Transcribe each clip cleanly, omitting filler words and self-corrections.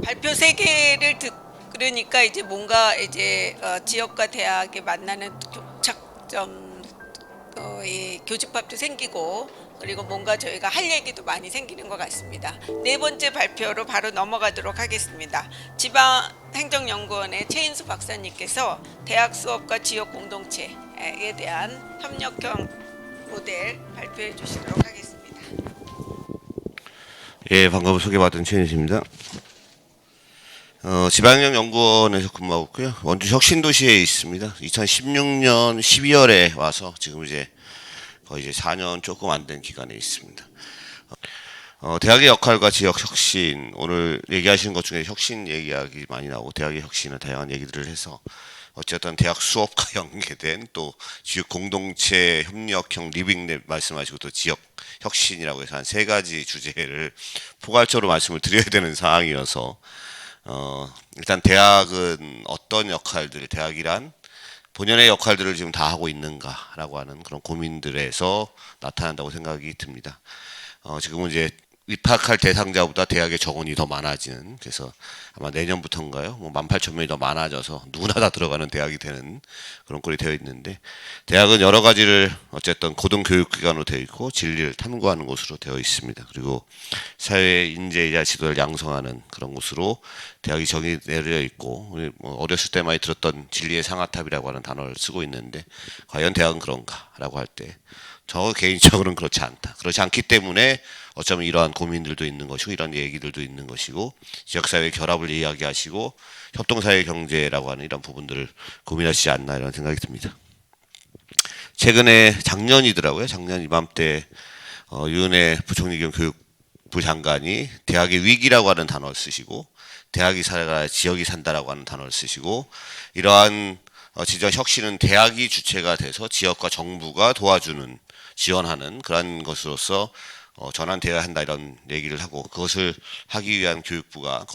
발표 세 개를 들으니까 이제 뭔가 이제 지역과 대학이 만나는 교착점, 이 교집합도 생기고, 그리고 뭔가 저희가 할 얘기도 많이 생기는 것 같습니다. 네 번째 발표로 바로 넘어가도록 하겠습니다. 지방행정연구원의 최인수 박사님께서 대학 수업과 지역 공동체에 대한 협력형 모델 발표해 주시도록 하겠습니다. 예, 방금 소개받은 최인수입니다. 지방행정연구원에서 근무하고 있고요. 원주 혁신도시에 있습니다. 2016년 12월에 와서 지금 이제 거의 이제 4년 조금 안 된 기간에 있습니다. 대학의 역할과 지역 혁신, 오늘 얘기하시는 것 중에 혁신 얘기하기 많이 나오고 대학의 혁신은 다양한 얘기들을 해서 어쨌든 대학 수업과 연계된 또 지역 공동체 협력형 리빙랩 말씀하시고 또 지역 혁신이라고 해서 한 세 가지 주제를 포괄적으로 말씀을 드려야 되는 상황이어서 일단 대학은 어떤 역할들, 대학이란 본연의 역할들을 지금 다 하고 있는가라고 하는 그런 고민들에서 나타난다고 생각이 듭니다. 지금은 이제 입학할 대상자보다 대학의 정원이 더 많아지는, 그래서 아마 내년부터인가요? 뭐 18,000명이 더 많아져서 누구나 다 들어가는 대학이 되는 그런 꼴이 되어 있는데, 대학은 여러 가지를 어쨌든 고등교육기관으로 되어 있고 진리를 탐구하는 곳으로 되어 있습니다. 그리고 사회의 인재이자 지도를 양성하는 그런 곳으로 대학이 정의 내려 있고, 우리 뭐 어렸을 때 많이 들었던 진리의 상아탑이라고 하는 단어를 쓰고 있는데, 과연 대학은 그런가라고 할 때 저 개인적으로는 그렇지 않다. 그렇지 않기 때문에 어쩌면 이러한 고민들도 있는 것이고 이런 얘기들도 있는 것이고, 지역사회의 결합을 이야기하시고 협동사회 경제라고 하는 이런 부분들을 고민하시지 않나 이런 생각이 듭니다. 최근에 작년이더라고요. 작년 이맘때 유은혜 부총리 겸 교육부 장관이 대학의 위기라고 하는 단어를 쓰시고, 대학이 살아야 지역이 산다라고 하는 단어를 쓰시고, 이러한 지적 혁신은 대학이 주체가 돼서 지역과 정부가 도와주는, 지원하는 그러한 것으로서 전환되어야 한다 이런 얘기를 하고, 그것을 하기 위한 교육부가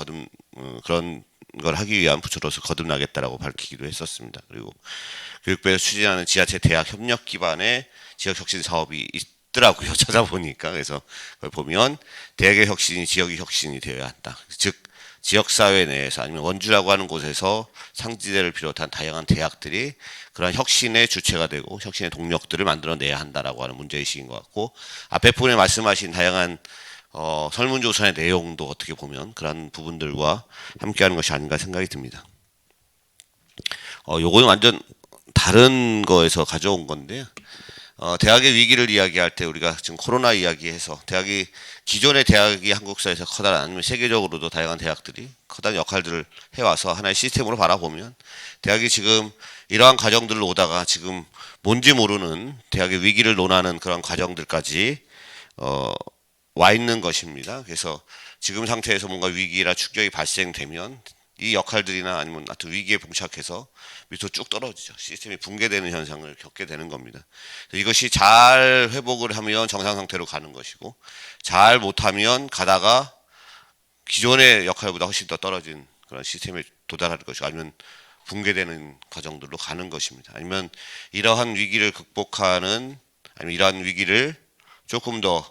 그런 걸 하기 위한 부처로서 거듭나겠다라고 밝히기도 했었습니다. 그리고 교육부에서 추진하는 지자체 대학 협력 기반의 지역 혁신 사업이 있더라고요. 찾아보니까. 그래서 그걸 보면 대학의 혁신이 지역의 혁신이 되어야 한다. 즉 지역사회 내에서 아니면 원주라고 하는 곳에서 상지대를 비롯한 다양한 대학들이 그런 혁신의 주체가 되고 혁신의 동력들을 만들어내야 한다라고 하는 문제의식인 것 같고, 앞에 부분에 말씀하신 다양한 설문조사의 내용도 어떻게 보면 그런 부분들과 함께하는 것이 아닌가 생각이 듭니다. 요거는 완전 다른 거에서 가져온 건데요. 대학의 위기를 이야기할 때 우리가 지금 코로나 이야기해서 기존의 대학이 한국사에서 커다란, 아니면 세계적으로도 다양한 대학들이 커다란 역할들을 해와서 하나의 시스템으로 바라보면, 대학이 지금 이러한 과정들로 오다가 지금 뭔지 모르는 대학의 위기를 논하는 그런 과정들까지 와 있는 것입니다. 그래서 지금 상태에서 뭔가 위기나 충격이 발생되면 이 역할들이나 아니면 하여튼 위기에 봉착해서 밑으로 쭉 떨어지죠. 시스템이 붕괴되는 현상을 겪게 되는 겁니다. 이것이 잘 회복을 하면 정상 상태로 가는 것이고, 잘 못하면 가다가 기존의 역할보다 훨씬 더 떨어진 그런 시스템에 도달할 것이고, 아니면 붕괴되는 과정들로 가는 것입니다. 아니면 이러한 위기를 극복하는, 아니면 이러한 위기를 조금 더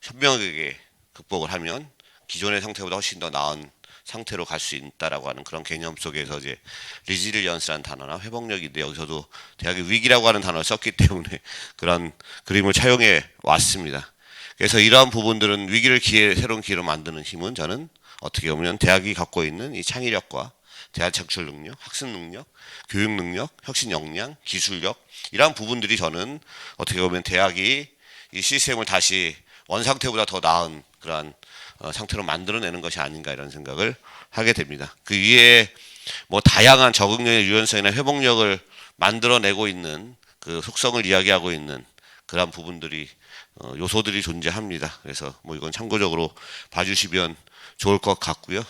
현명하게 극복을 하면 기존의 상태보다 훨씬 더 나은 상태로 갈 수 있다라고 하는 그런 개념 속에서 이제 리질리언스라는 단어나 회복력인데, 여기서도 대학의 위기라고 하는 단어를 썼기 때문에 그런 그림을 차용해 왔습니다. 그래서 이러한 부분들은 위기를 새로운 기회로 만드는 힘은 저는 어떻게 보면 대학이 갖고 있는 이 창의력과 대학 창출 능력, 학습 능력, 교육 능력, 혁신 역량, 기술력, 이러한 부분들이 저는 어떻게 보면 대학이 이 시스템을 다시 원상태보다 더 나은 그러한 상태로 만들어내는 것이 아닌가 이런 생각을 하게 됩니다. 그 위에 뭐 다양한 적응력의 유연성이나 회복력을 만들어내고 있는 그 속성을 이야기하고 있는 그런 부분들이 요소들이 존재합니다. 그래서 뭐 이건 참고적으로 봐주시면 좋을 것 같고요.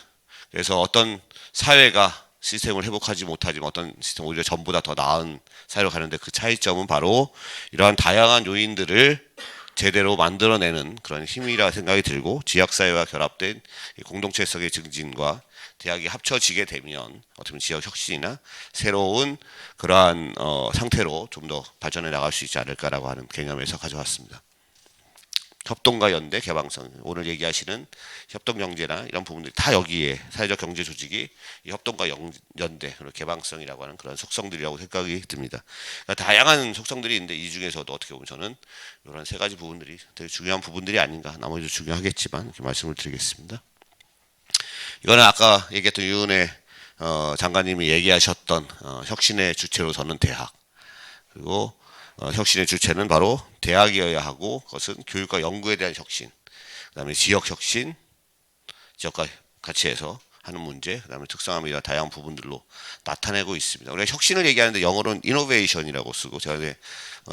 그래서 어떤 사회가 시스템을 회복하지 못하지만 어떤 시스템 오히려 전보다 더 나은 사회로 가는데, 그 차이점은 바로 이러한 다양한 요인들을 제대로 만들어내는 그런 힘이라 생각이 들고, 지역사회와 결합된 공동체성의 증진과 대학이 합쳐지게 되면 어떻게 보면 지역 혁신이나 새로운 그러한 상태로 좀 더 발전해 나갈 수 있지 않을까라고 하는 개념에서 가져왔습니다. 협동과 연대, 개방성, 오늘 얘기하시는 협동경제나 이런 부분들이 다 여기에 사회적 경제 조직이 이 협동과 연대, 그리고 개방성이라고 하는 그런 속성들이라고 생각이 듭니다. 그러니까 다양한 속성들이 있는데 이 중에서도 어떻게 보면 저는 이런 세 가지 부분들이 되게 중요한 부분들이 아닌가, 나머지도 중요하겠지만 이렇게 말씀을 드리겠습니다. 이거는 아까 얘기했던 유은혜 장관님이 얘기하셨던 혁신의 주체로서는 대학, 그리고 혁신의 주체는 바로 대학이어야 하고 그것은 교육과 연구에 대한 혁신, 그다음에 지역 혁신, 지역과 같이 해서 하는 문제, 그다음에 특성화이나 다양한 부분들로 나타내고 있습니다. 우리가 혁신을 얘기하는데 영어로는 이노베이션이라고 쓰고 제가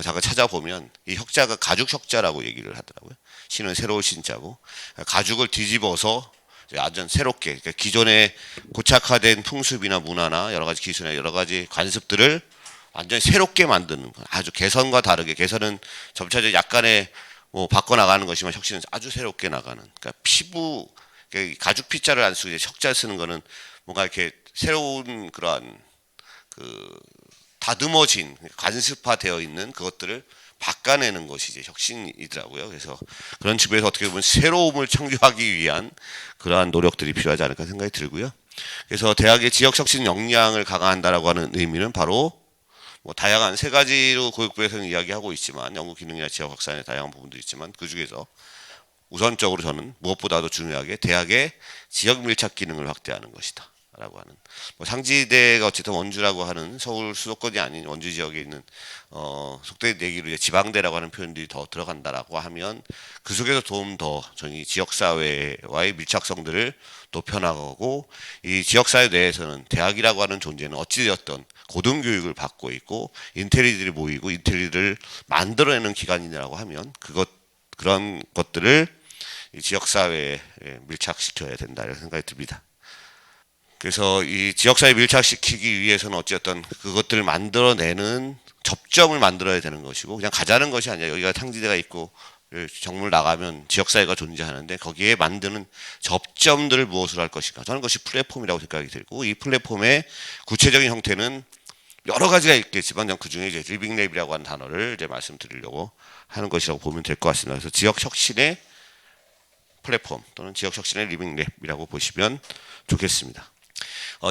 잠깐 찾아보면 이 혁자가 가죽 혁자라고 얘기를 하더라고요. 신은 새로운 신자고 가죽을 뒤집어서 완전 새롭게, 그러니까 기존에 고착화된 풍습이나 문화나 여러 가지 기술이나 여러 가지 관습들을 완전히 새롭게 만드는 거. 아주 개선과 다르게, 개선은 점차적으로 약간의 뭐 바꿔나가는 것이지만 혁신은 아주 새롭게 나가는. 그러니까 피부, 가죽 피자를 안 쓰고 이제 혁자 쓰는 거는 뭔가 이렇게 새로운 그러한 다듬어진, 관습화되어 있는 그것들을 바꿔내는 것이 이제 혁신이더라고요. 그래서 그런 측면에서 어떻게 보면 새로움을 창조하기 위한 그러한 노력들이 필요하지 않을까 생각이 들고요. 그래서 대학의 지역 혁신 역량을 강화한다라고 하는 의미는 바로 뭐 다양한 세 가지로 교육부에서는 이야기하고 있지만 연구 기능이나 지역 확산의 다양한 부분들이 있지만 그 중에서 우선적으로 저는 무엇보다도 중요하게 대학의 지역 밀착 기능을 확대하는 것이다 라고 하는, 뭐 상지대가 어쨌든 원주라고 하는 서울 수도권이 아닌 원주 지역에 있는 속대 내기로 이제 지방대라고 하는 표현들이 더 들어간다라고 하면 그 속에서 더 저희 지역사회와의 밀착성들을 높여나가고, 이 지역사회 내에서는 대학이라고 하는 존재는 어찌되었던 고등교육을 받고 있고 인텔리들이 모이고 인텔리를 만들어내는 기관이라고 하면 그런 것들을 이 지역사회에 밀착시켜야 된다 이런 생각이 듭니다. 그래서 이 지역사회 밀착시키기 위해서는 어쨌든 그것들을 만들어내는 접점을 만들어야 되는 것이고, 그냥 가자는 것이 아니라 여기가 탕지대가 있고 정물 나가면 지역사회가 존재하는데 거기에 만드는 접점들을 무엇으로 할 것인가, 저는 그것이 플랫폼이라고 생각이 들고, 이 플랫폼의 구체적인 형태는 여러 가지가 있겠지만 그 중에 이제 리빙랩이라고 하는 단어를 이제 말씀드리려고 하는 것이라고 보면 될 것 같습니다. 그래서 지역 혁신의 플랫폼 또는 지역 혁신의 리빙랩이라고 보시면 좋겠습니다.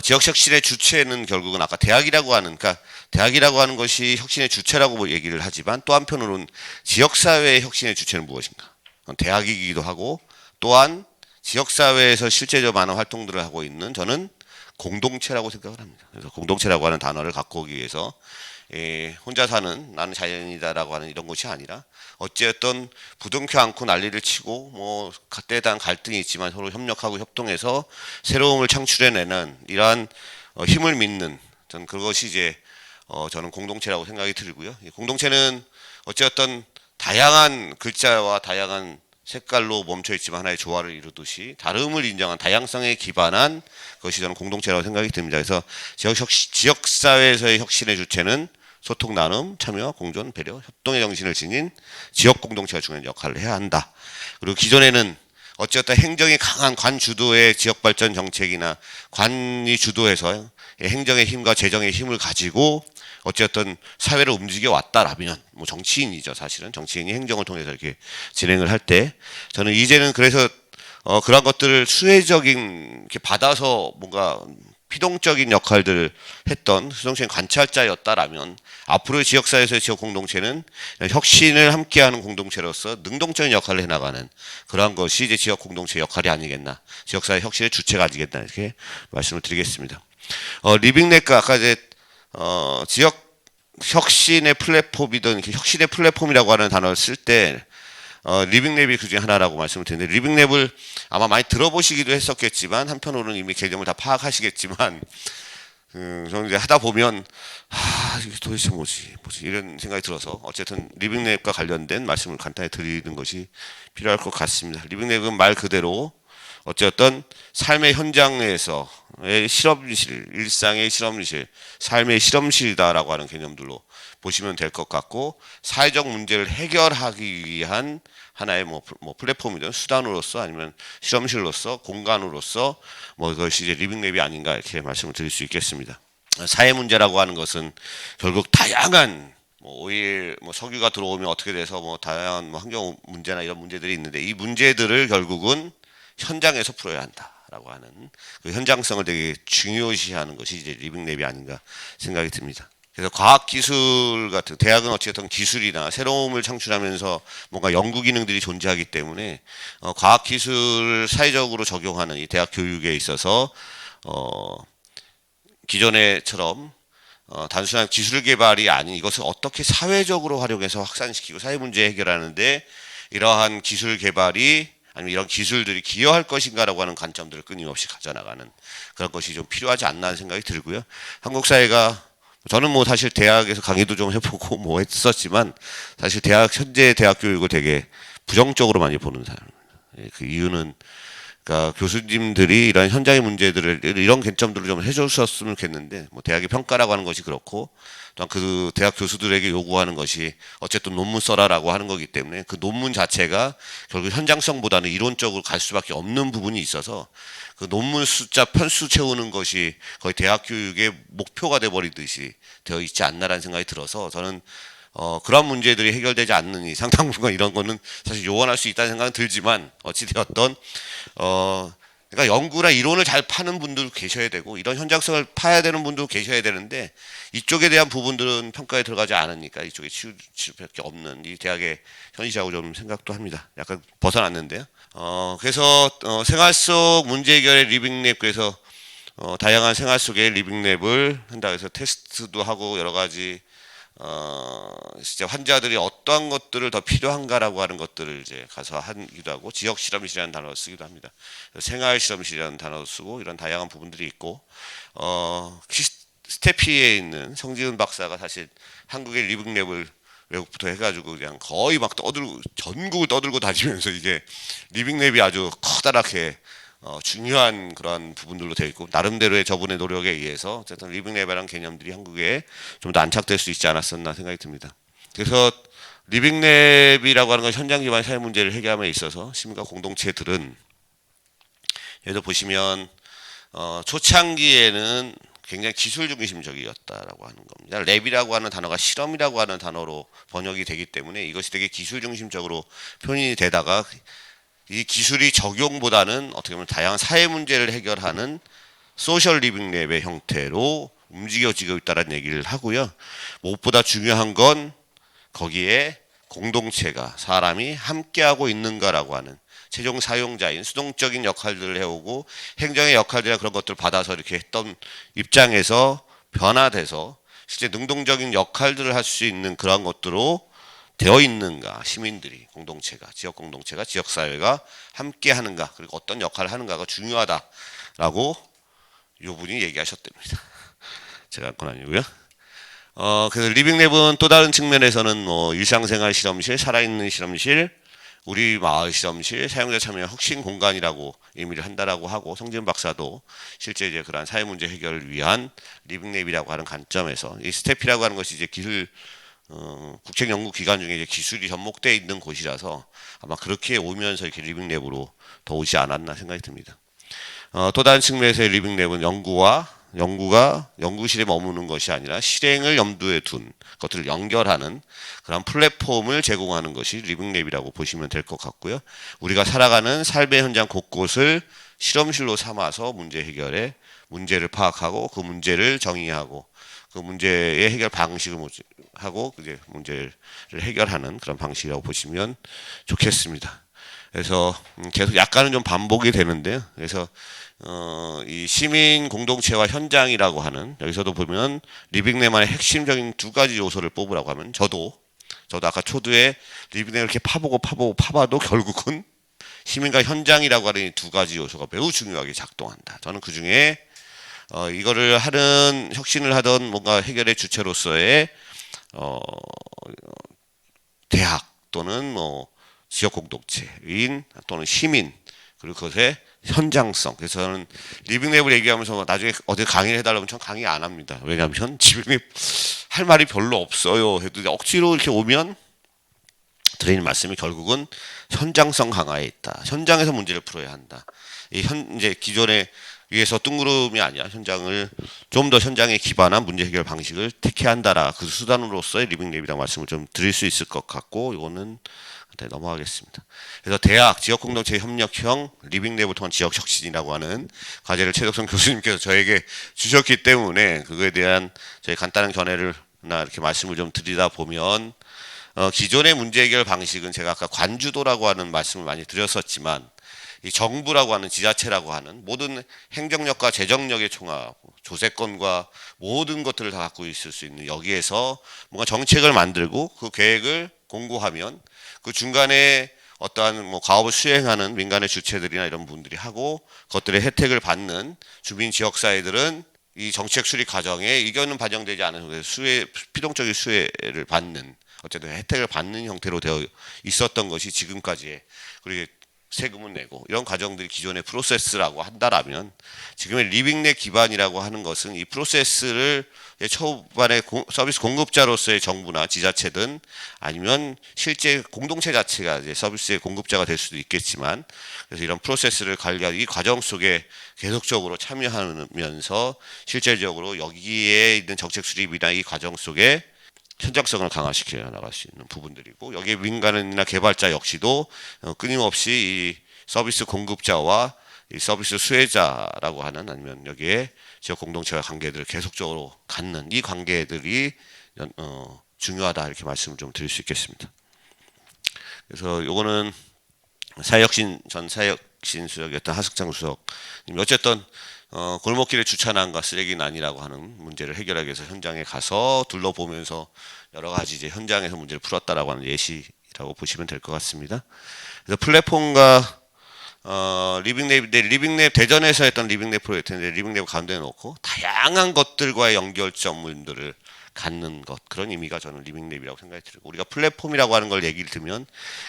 지역 혁신의 주체는 결국은 아까 대학이라고 하는, 그러니까 대학이라고 하는 것이 혁신의 주체라고 얘기를 하지만 또 한편으로는 지역사회의 혁신의 주체는 무엇인가? 대학이기도 하고 또한 지역사회에서 실제적으로 많은 활동들을 하고 있는 저는 공동체라고 생각을 합니다. 그래서 공동체라고 하는 단어를 갖고 오기 위해서 혼자 사는 나는 자연이다라고 하는 이런 것이 아니라 어쨌든 부둥켜 안고 난리를 치고 뭐 때에 대한 갈등이 있지만 서로 협력하고 협동해서 새로움을 창출해내는 이러한 힘을 믿는, 저는 그것이 이제 저는 공동체라고 생각이 들고요. 이 공동체는 어쨌든 다양한 글자와 다양한 색깔로 멈춰있지만 하나의 조화를 이루듯이 다름을 인정한 다양성에 기반한 것이 저는 공동체라고 생각이 듭니다. 그래서 지역사회에서의 혁신의 주체는 소통, 나눔, 참여, 공존, 배려, 협동의 정신을 지닌 지역 공동체가 중요한 역할을 해야 한다. 그리고 기존에는 어쨌든 행정이 강한 관 주도의 지역 발전 정책이나 관이 주도해서 행정의 힘과 재정의 힘을 가지고 어쨌든 사회를 움직여 왔다라면, 뭐 정치인이죠, 사실은 정치인이 행정을 통해서 이렇게 진행을 할 때, 저는 이제는 그래서 그런 것들을 수혜적인 이렇게 받아서 뭔가 피동적인 역할들을 했던 수동적인 관찰자였다라면 앞으로의 지역사회에서의 지역 공동체는 혁신을 함께하는 공동체로서 능동적인 역할을 해나가는 그러한 것이 이제 지역 공동체의 역할이 아니겠나, 지역사회 혁신의 주체가 아니겠나 이렇게 말씀을 드리겠습니다. 리빙랩과 아까 이제 지역 혁신의 플랫폼이든 이렇게 혁신의 플랫폼이라고 하는 단어를 쓸 때 리빙랩이 그 중에 하나라고 말씀을 드렸는데, 리빙랩을 아마 많이 들어보시기도 했었겠지만 한편으로는 이미 개념을 다 파악하시겠지만 저는 이제 하다 보면 이게 도대체 뭐지 이런 생각이 들어서 어쨌든 리빙랩과 관련된 말씀을 간단히 드리는 것이 필요할 것 같습니다. 리빙랩은 말 그대로 어쨌든 삶의 현장에서의 실험실, 일상의 실험실, 삶의 실험실이다라고 하는 개념들로 보시면 될 것 같고, 사회적 문제를 해결하기 위한 하나의 뭐 플랫폼이든 수단으로서 아니면 실험실로서 공간으로서 그것이 이제 리빙랩이 아닌가 이렇게 말씀을 드릴 수 있겠습니다. 사회 문제라고 하는 것은 결국 다양한 뭐 오일 뭐 석유가 들어오면 어떻게 돼서 뭐 다양한 뭐 환경 문제나 이런 문제들이 있는데 이 문제들을 결국은 현장에서 풀어야 한다라고 하는 그 현장성을 되게 중요시하는 것이 이제 리빙랩이 아닌가 생각이 듭니다. 그래서 과학기술 같은 대학은 어쨌든 기술이나 새로움을 창출하면서 뭔가 연구 기능들이 존재하기 때문에 과학기술을 사회적으로 적용하는 이 대학 교육에 있어서 기존에처럼 단순한 기술 개발이 아닌 이것을 어떻게 사회적으로 활용해서 확산시키고 사회 문제 해결하는데 이러한 기술 개발이 아니면 이런 기술들이 기여할 것인가라고 하는 관점들을 끊임없이 가져나가는 그런 것이 좀 필요하지 않나 하는 생각이 들고요. 한국 사회가 저는 뭐 사실 대학에서 강의도 좀 해보고 뭐 했었지만 사실 현재 대학 교육을 되게 부정적으로 많이 보는 사람입니다. 그 이유는 그러니까 교수님들이 이런 현장의 문제들을 이런 관점들을 좀 해줬었으면 좋겠는데 뭐 대학의 평가라고 하는 것이 그렇고 또한 그 대학 교수들에게 요구하는 것이 어쨌든 논문 써라라고 하는 거기 때문에 그 논문 자체가 결국 현장성보다는 이론적으로 갈 수밖에 없는 부분이 있어서 그 논문 숫자 편수 채우는 것이 거의 대학 교육의 목표가 돼버리듯이 되어 있지 않나라는 생각이 들어서 저는 그런 문제들이 해결되지 않는 이상 당분간 이런 거는 사실 요원할 수 있다는 생각은 들지만 어찌되었던 그러니까 연구나 이론을 잘 파는 분들 계셔야 되고 이런 현장성을 파야 되는 분도 계셔야 되는데 이쪽에 대한 부분들은 평가에 들어가지 않으니까 이쪽에 치울 수밖에 없는 이 대학의 현실이라고 좀 생각도 합니다. 약간 벗어났는데요. 그래서 생활 속 문제 해결의 리빙랩 그래서 다양한 생활 속의 리빙랩을 한다 해서 테스트도 하고 여러 가지 진짜 환자들이 어떠한 것들을 더 필요한가라고 하는 것들을 이제 가서 하기도 하고 지역 실험실이라는 단어를 쓰기도 합니다. 생활 실험실이라는 단어를 쓰고 이런 다양한 부분들이 있고 스태피에 있는 성지은 박사가 사실 한국의 리빙랩을 외국부터 해가지고 그냥 거의 막 떠들고 전국을 떠들고 다니면서 이게 리빙랩이 아주 커다랗게 중요한 그런 부분들로 되어 있고 나름대로의 저분의 노력에 의해서 어쨌든 리빙랩이라는 개념들이 한국에 좀 더 안착될 수 있지 않았었나 생각이 듭니다. 그래서 리빙랩이라고 하는 건 현장 기반 사회 문제를 해결함에 있어서 시민과 공동체들은 예를 들어 보시면 초창기에는 굉장히 기술 중심적이었다라고 하는 겁니다. 랩이라고 하는 단어가 실험이라고 하는 단어로 번역이 되기 때문에 이것이 되게 기술 중심적으로 표현이 되다가 이 기술이 적용보다는 어떻게 보면 다양한 사회 문제를 해결하는 소셜 리빙 랩의 형태로 움직여지고 있다는 얘기를 하고요. 무엇보다 중요한 건 거기에 공동체가 사람이 함께하고 있는가라고 하는 최종 사용자인 수동적인 역할들을 해오고 행정의 역할들이나 그런 것들을 받아서 이렇게 했던 입장에서 변화돼서 실제 능동적인 역할들을 할 수 있는 그런 것들로 되어 있는가 시민들이 공동체가 지역 공동체가 지역 사회가 함께 하는가 그리고 어떤 역할을 하는가가 중요하다라고 요 분이 얘기하셨답니다. 제가 한 건 아니고요. 그래서 리빙랩은 또 다른 측면에서는 뭐 일상생활 실험실, 살아있는 실험실, 우리 마을 실험실, 사용자 참여 혁신 공간이라고 의미를 한다라고 하고 성지은 박사도 실제 이제 그러한 사회 문제 해결을 위한 리빙랩이라고 하는 관점에서 이 스태피라고 하는 것이 이제 기술 국책연구기관 중에 이제 기술이 접목되어 있는 곳이라서 아마 그렇게 오면서 이렇게 리빙랩으로 더 오지 않았나 생각이 듭니다. 또 다른 측면에서의 리빙랩은 연구가 연구실에 머무는 것이 아니라 실행을 염두에 둔 것들을 연결하는 그런 플랫폼을 제공하는 것이 리빙랩이라고 보시면 될 것 같고요. 우리가 살아가는 삶의 현장 곳곳을 실험실로 삼아서 문제 해결에 문제를 파악하고 그 문제를 정의하고 그 문제의 해결 방식을 하고 이제 문제를 해결하는 그런 방식이라고 보시면 좋겠습니다. 그래서 계속 약간은 좀 반복이 되는데요. 그래서 이 시민 공동체와 현장이라고 하는 여기서도 보면 리빙랩만의 핵심적인 두 가지 요소를 뽑으라고 하면 저도 아까 초두에 리빙랩을 이렇게 파봐도 결국은 시민과 현장이라고 하는 이 두 가지 요소가 매우 중요하게 작동한다. 저는 그 중에 이거를 하는 혁신을 하던 뭔가 해결의 주체로서의 대학 또는 뭐 지역 공동체인 또는 시민 그리고 그것의 현장성. 그래서 저는 리빙랩을 얘기하면서 나중에 어디 강의를 해달라면 전 강의 안 합니다. 왜냐하면 집에 할 말이 별로 없어요. 해도 억지로 이렇게 오면 드리는 말씀이 결국은 현장성 강화에 있다. 현장에서 문제를 풀어야 한다. 이제 기존에 위에서 뜬구름이 아니라 현장을 좀 더 현장에 기반한 문제 해결 방식을 택해야 한다라 그 수단으로서의 리빙랩이라는 말씀을 좀 드릴 수 있을 것 같고 이거는 넘어가겠습니다. 그래서 대학 지역공동체 협력형 리빙랩을 통한 지역 혁신이라고 하는 과제를 최덕성 교수님께서 저에게 주셨기 때문에 그거에 대한 저희 간단한 견해를 나 이렇게 말씀을 좀 드리다 보면 기존의 문제 해결 방식은 제가 아까 관주도라고 하는 말씀을 많이 드렸었지만 이 정부라고 하는 지자체라고 하는 모든 행정력과 재정력의 총합, 조세권과 모든 것들을 다 갖고 있을 수 있는 여기에서 뭔가 정책을 만들고 그 계획을 공고하면 그 중간에 어떠한 뭐 가업을 수행하는 민간의 주체들이나 이런 분들이 하고 그것들의 혜택을 받는 주민 지역사회들은 이 정책 수립 과정에 의견은 반영되지 않은 피동적인 수혜를 받는 어쨌든 혜택을 받는 형태로 되어 있었던 것이 지금까지의 그리고 세금을 내고 이런 과정들이 기존의 프로세스라고 한다라면 지금의 리빙랩 기반이라고 하는 것은 이 프로세스를 초반에 서비스 공급자로서의 정부나 지자체든 아니면 실제 공동체 자체가 이제 서비스의 공급자가 될 수도 있겠지만 그래서 이런 프로세스를 관리하는 이 과정 속에 계속적으로 참여하면서 실질적으로 여기에 있는 정책 수립이나 이 과정 속에 현장성을 강화시켜 나갈 수 있는 부분들이고 여기에 민간이나 개발자 역시도 끊임없이 이 서비스 공급자와 이 서비스 수혜자라고 하는 아니면 여기에 지역 공동체와 관계들을 계속적으로 갖는 이 관계들이 중요하다 이렇게 말씀을 좀 드릴 수 있겠습니다. 그래서 요거는 전 사회혁신 수석이었던 하석장 수석 어쨌든 골목길에 주차난과 쓰레기난이라고 하는 문제를 해결하기 위해서 현장에 가서 둘러보면서 여러 가지 이제 현장에서 문제를 풀었다라고 하는 예시라고 보시면 될 것 같습니다. 그래서 플랫폼과 리빙랩 대전에서 했던 리빙랩 프로젝트인데 리빙랩 가운데 놓고 다양한 것들과의 연결점들을 갖는 것 그런 의미가 저는 리빙랩이라고 생각이 들고 우리가 플랫폼이라고 하는 걸 얘기를 들으면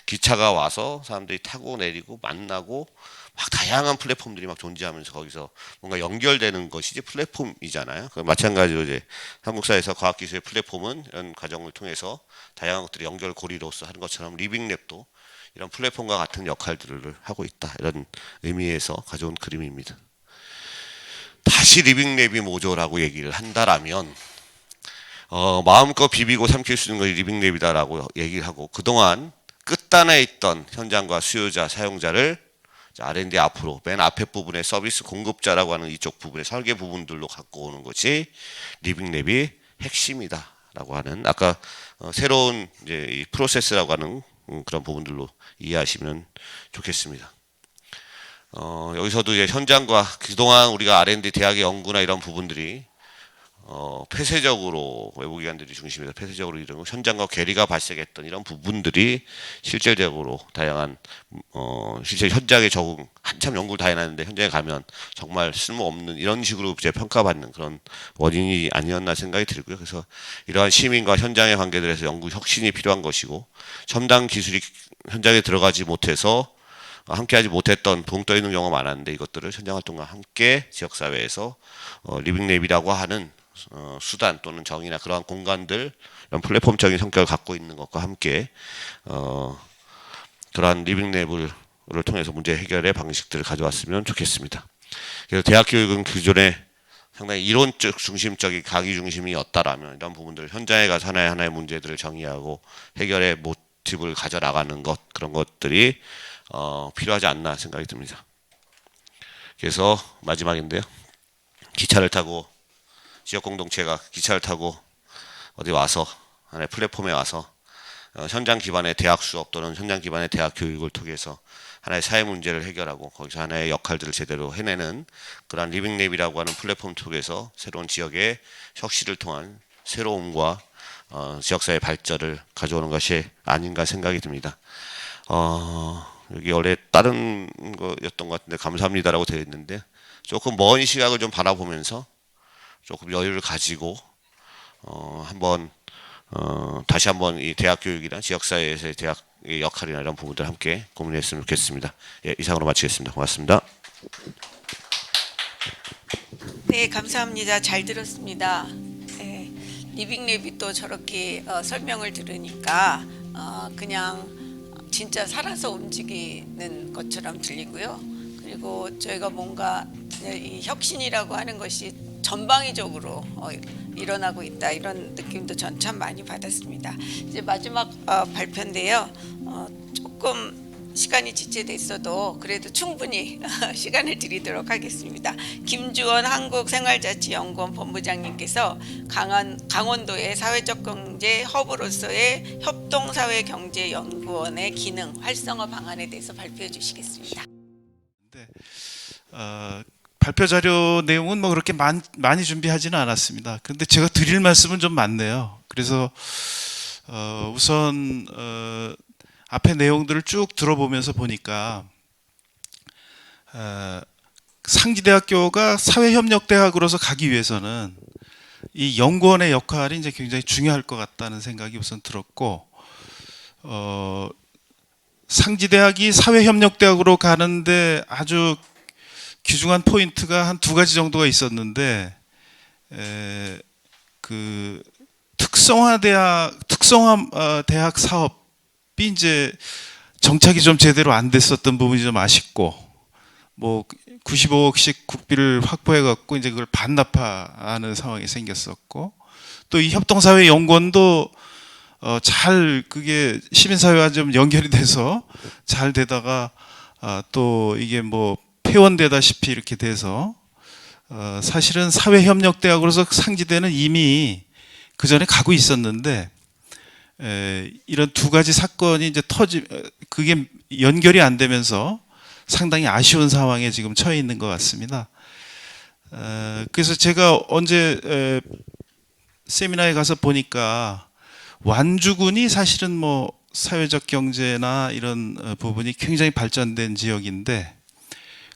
기차가 와서 사람들이 타고 내리고 만나고 막 다양한 플랫폼들이 막 존재하면서 거기서 뭔가 연결되는 것이 이제 플랫폼이잖아요. 마찬가지로 이제 한국사에서 과학기술의 플랫폼은 이런 과정을 통해서 다양한 것들이 연결고리로서 하는 것처럼 리빙랩도 이런 플랫폼과 같은 역할들을 하고 있다. 이런 의미에서 가져온 그림입니다. 다시 리빙랩이 뭐죠라고 얘기를 한다라면 마음껏 비비고 삼킬 수 있는 것이 리빙랩이다라고 얘기를 하고 그동안 끝단에 있던 현장과 수요자, 사용자를 R&D 앞으로 맨 앞에 부분에 서비스 공급자라고 하는 이쪽 부분의 설계 부분들로 갖고 오는 것이 리빙랩이 핵심이다라고 하는 아까 새로운 이제 이 프로세스라고 하는 그런 부분들로 이해하시면 좋겠습니다. 여기서도 이제 현장과 그동안 우리가 R&D 대학의 연구나 이런 부분들이 폐쇄적으로 외부기관들이 중심에서 폐쇄적으로 이런 현장과 괴리가 발생했던 이런 부분들이 실질적으로 다양한 실제 현장에 적응 한참 연구를 다 해놨는데 현장에 가면 정말 쓸모없는 이런 식으로 이제 평가받는 그런 원인이 아니었나 생각이 들고요. 그래서 이러한 시민과 현장의 관계들에서 연구 혁신이 필요한 것이고 첨단 기술이 현장에 들어가지 못해서 함께하지 못했던 붕 떠 있는 경우가 많았는데 이것들을 현장 활동과 함께 지역사회에서 리빙랩이라고 하는 수단 또는 정의나 그러한 공간들 이런 플랫폼적인 성격을 갖고 있는 것과 함께 그러한 리빙랩을 통해서 문제 해결의 방식들을 가져왔으면 좋겠습니다. 그래서 대학 교육은 기존에 상당히 이론적 중심적인 강의 중심이었다라면 이런 부분들 현장에 가서 하나의 문제들을 정의하고 해결의 모티브를 가져나가는 것 그런 것들이 필요하지 않나 생각이 듭니다. 그래서 마지막인데요. 기차를 타고 지역 공동체가 기차를 타고 어디 와서 하나의 플랫폼에 와서 현장 기반의 대학 수업 또는 현장 기반의 대학 교육을 통해서 하나의 사회 문제를 해결하고 거기서 하나의 역할들을 제대로 해내는 그러한 리빙랩이라고 하는 플랫폼 속에서 새로운 지역의 혁신을 통한 새로움과 지역사회 발전을 가져오는 것이 아닌가 생각이 듭니다. 여기 원래 다른 거였던 것 같은데 감사합니다라고 되어 있는데 조금 먼 시각을 좀 바라보면서 조금 여유를 가지고 다시 한번 이 대학 교육이나 지역사회에서의 대학의 역할이나 이런 부분들 함께 고민했으면 좋겠습니다. 예, 이상으로 마치겠습니다. 고맙습니다. 네, 감사합니다. 잘 들었습니다. 네, 리빙랩이 또 저렇게 설명을 들으니까 그냥 진짜 살아서 움직이는 것처럼 들리고요. 그리고 저희가 뭔가 이 혁신이라고 하는 것이 전방위적으로 일어나고 있다, 이런 느낌도 전 참 많이 받았습니다. 이제 마지막 발표인데요. 조금 시간이 지체돼 있어도 그래도 충분히 시간을 드리도록 하겠습니다. 김주원 한국생활자치연구원 본부장님께서 강원도의 사회적 경제 허브로서의 협동사회경제연구원의 기능 활성화 방안에 대해서 발표해 주시겠습니다. 네, 발표 자료 내용은 뭐 그렇게 많이 준비하지는 않았습니다. 그런데 제가 드릴 말씀은 좀 많네요. 그래서 우선 앞에 내용들을 쭉 들어보면서 보니까 상지대학교가 사회협력대학으로서 가기 위해서는 이 연구원의 역할이 이제 굉장히 중요할 것 같다는 생각이 우선 들었고, 상지대학이 사회협력대학으로 가는데 아주 귀중한 포인트가 한 두 가지 정도가 있었는데, 그 특성화 대학 사업이 이제 정착이 좀 제대로 안 됐었던 부분이 좀 아쉽고, 뭐 95억씩 국비를 확보해 갖고 이제 그걸 반납하는 상황이 생겼었고, 또 이 협동사회 연구원도 잘 그게 시민사회와 좀 연결이 돼서 잘 되다가 또 이게 뭐 폐원되다시피 이렇게 돼서 사실은 사회협력대학으로서 상지대는 이미 그 전에 가고 있었는데, 이런 두 가지 사건이 이제 그게 연결이 안 되면서 상당히 아쉬운 상황에 지금 처해 있는 것 같습니다. 그래서 제가 언제 세미나에 가서 보니까 완주군이 사실은 뭐 사회적 경제나 이런 부분이 굉장히 발전된 지역인데,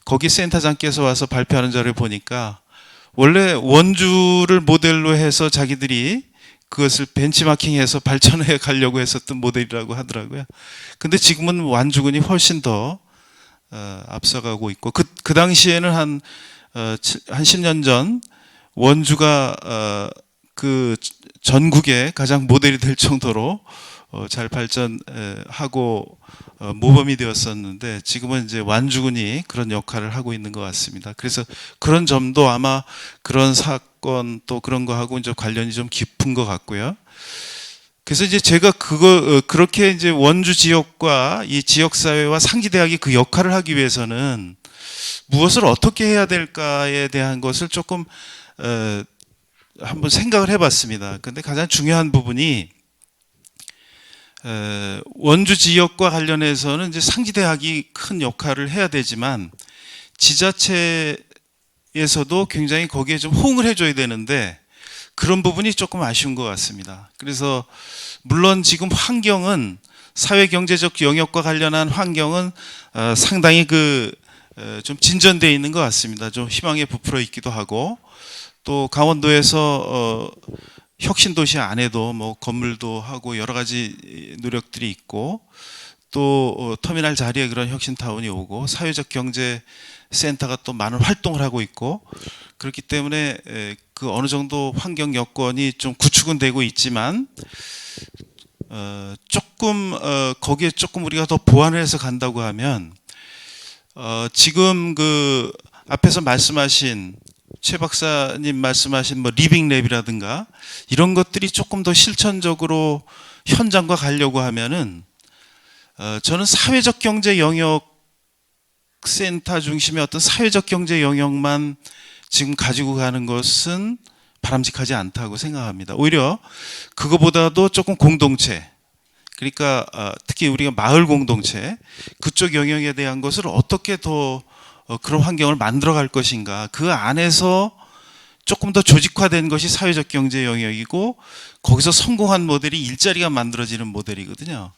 거기 센터장께서 와서 발표하는 자료를 보니까 원래 원주를 모델로 해서 자기들이 그것을 벤치마킹해서 발전해 가려고 했었던 모델이라고 하더라고요. 근데 지금은 완주군이 훨씬 더 앞서가고 있고, 그 당시에는 한 10년 전 원주가 그 전국의 가장 모델이 될 정도로 잘 발전하고 모범이 되었었는데, 지금은 이제 완주군이 그런 역할을 하고 있는 것 같습니다. 그래서 그런 점도 아마 그런 사건 또 그런 거하고 이제 관련이 좀 깊은 것 같고요. 그래서 이제 제가 그렇게 이제 원주 지역과 이 지역사회와 상지대학이 그 역할을 하기 위해서는 무엇을 어떻게 해야 될까에 대한 것을 조금 한번 생각을 해봤습니다. 근데 가장 중요한 부분이 원주 지역과 관련해서는 이제 상지대학이 큰 역할을 해야 되지만 지자체에서도 굉장히 거기에 좀 호응을 해줘야 되는데 그런 부분이 조금 아쉬운 것 같습니다. 그래서 물론 지금 환경은 사회경제적 영역과 관련한 환경은 상당히 좀 진전되어 있는 것 같습니다. 좀 희망에 부풀어 있기도 하고, 또 강원도에서 혁신도시 안에도 뭐 건물도 하고 여러 가지 노력들이 있고, 또 터미널 자리에 그런 혁신타운이 오고 사회적 경제 센터가 또 많은 활동을 하고 있고, 그렇기 때문에 그 어느 정도 환경 여건이 좀 구축은 되고 있지만 조금 거기에 조금 우리가 더 보완을 해서 간다고 하면 지금 그 앞에서 말씀하신 최 박사님 말씀하신 뭐 리빙랩이라든가 이런 것들이 조금 더 실천적으로 현장과 가려고 하면은 저는 사회적 경제 영역 센터 중심의 어떤 사회적 경제 영역만 지금 가지고 가는 것은 바람직하지 않다고 생각합니다. 오히려 그거보다도 조금 공동체, 그러니까 특히 우리가 마을 공동체 그쪽 영역에 대한 것을 어떻게 더 그런 환경을 만들어 갈 것인가, 그 안에서 조금 더 조직화된 것이 사회적 경제 영역이고 거기서 성공한 모델이 일자리가 만들어지는 모델이거든요.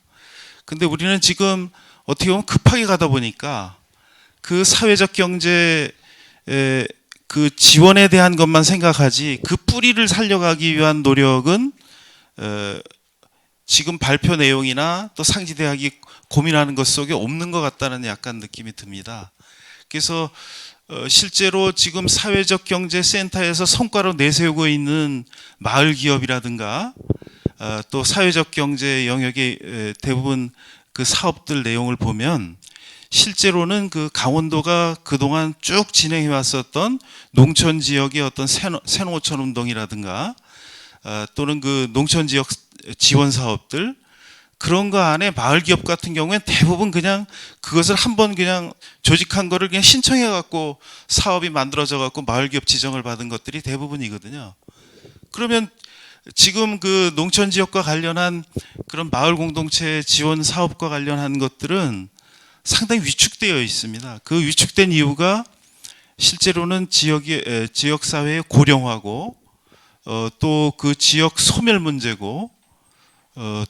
근데 우리는 지금 어떻게 보면 급하게 가다 보니까 그 사회적 경제 그 지원에 대한 것만 생각하지 그 뿌리를 살려가기 위한 노력은 지금 발표 내용이나 또 상지대학이 고민하는 것 속에 없는 것 같다는 약간 느낌이 듭니다. 그래서 실제로 지금 사회적 경제 센터에서 성과로 내세우고 있는 마을 기업이라든가 또 사회적 경제 영역의 대부분 그 사업들 내용을 보면 실제로는 그 강원도가 그동안 쭉 진행해 왔었던 농촌 지역의 어떤 새노천 운동이라든가 또는 그 농촌 지역 지원 사업들 그런 거 안에 마을 기업 같은 경우엔 대부분 그냥 그것을 한번 그냥 조직한 거를 그냥 신청해 갖고 사업이 만들어져 갖고 마을 기업 지정을 받은 것들이 대부분이거든요. 그러면 지금 그 농촌 지역과 관련한 그런 마을 공동체 지원 사업과 관련한 것들은 상당히 위축되어 있습니다. 그 위축된 이유가 실제로는 지역 사회의 고령화고 또 그 지역 소멸 문제고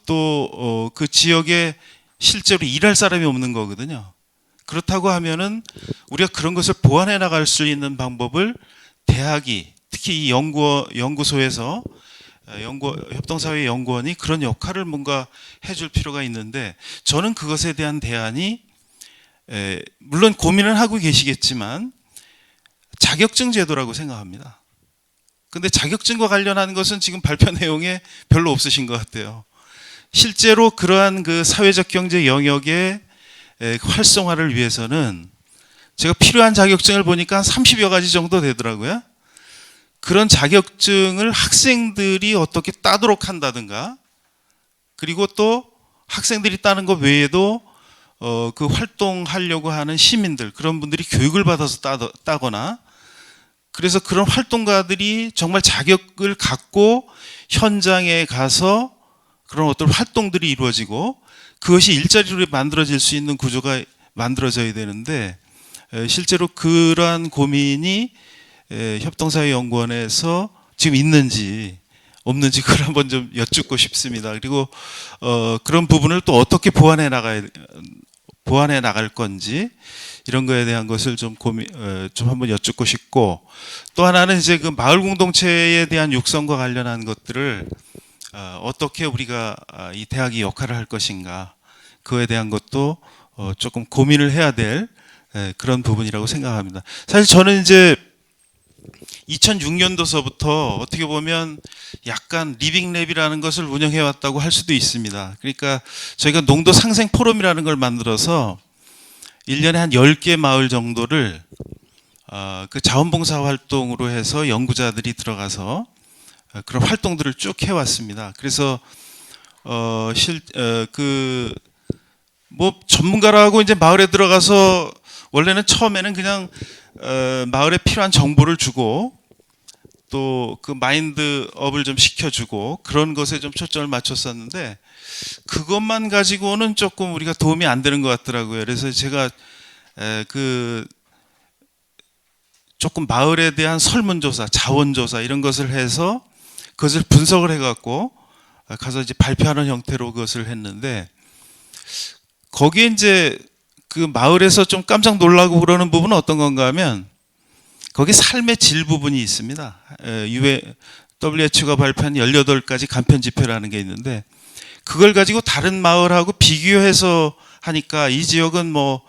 또 그 지역에 실제로 일할 사람이 없는 거거든요. 그렇다고 하면은 우리가 그런 것을 보완해 나갈 수 있는 방법을 대학이 특히 이 연구소에서 협동사회 연구원이 그런 역할을 뭔가 해줄 필요가 있는데 저는 그것에 대한 대안이 물론 고민을 하고 계시겠지만 자격증 제도라고 생각합니다. 근데 자격증과 관련한 것은 지금 발표 내용에 별로 없으신 것 같아요. 실제로 그러한 그 사회적 경제 영역의 활성화를 위해서는 제가 필요한 자격증을 보니까 한 30여 가지 정도 되더라고요. 그런 자격증을 학생들이 어떻게 따도록 한다든가 그리고 또 학생들이 따는 것 외에도 그 활동하려고 하는 시민들 그런 분들이 교육을 받아서 따거나 그래서 그런 활동가들이 정말 자격을 갖고 현장에 가서 그런 어떤 활동들이 이루어지고 그것이 일자리로 만들어질 수 있는 구조가 만들어져야 되는데 실제로 그러한 고민이 협동사회연구원에서 지금 있는지 없는지 그걸 한번 좀 여쭙고 싶습니다. 그리고 그런 부분을 또 어떻게 보완해 나갈 건지 이런 거에 대한 것을 좀 좀 한번 여쭙고 싶고 또 하나는 이제 그 마을 공동체에 대한 육성과 관련한 것들을 어떻게 우리가 이 대학이 역할을 할 것인가 그거에 대한 것도 조금 고민을 해야 될 그런 부분이라고 생각합니다. 사실 저는 이제 2006년도서부터 어떻게 보면 약간 리빙랩이라는 것을 운영해 왔다고 할 수도 있습니다. 그러니까 저희가 농도 상생 포럼이라는 걸 만들어서 1년에 한 10개 마을 정도를 그 자원봉사 활동으로 해서 연구자들이 들어가서 그런 활동들을 쭉 해왔습니다. 그래서 뭐 전문가라고 이제 마을에 들어가서 원래는 처음에는 그냥 마을에 필요한 정보를 주고 또 그 마인드업을 좀 시켜주고 그런 것에 좀 초점을 맞췄었는데 그것만 가지고는 조금 우리가 도움이 안 되는 것 같더라고요. 그래서 제가 조금 마을에 대한 설문조사, 자원조사 이런 것을 해서 그것을 분석을 해갖고 가서 이제 발표하는 형태로 그것을 했는데 거기에 이제 그 마을에서 좀 깜짝 놀라고 그러는 부분은 어떤 건가 하면 거기 삶의 질 부분이 있습니다. WHO가 발표한 18가지 간편 지표라는 게 있는데 그걸 가지고 다른 마을하고 비교해서 하니까 이 지역은 뭐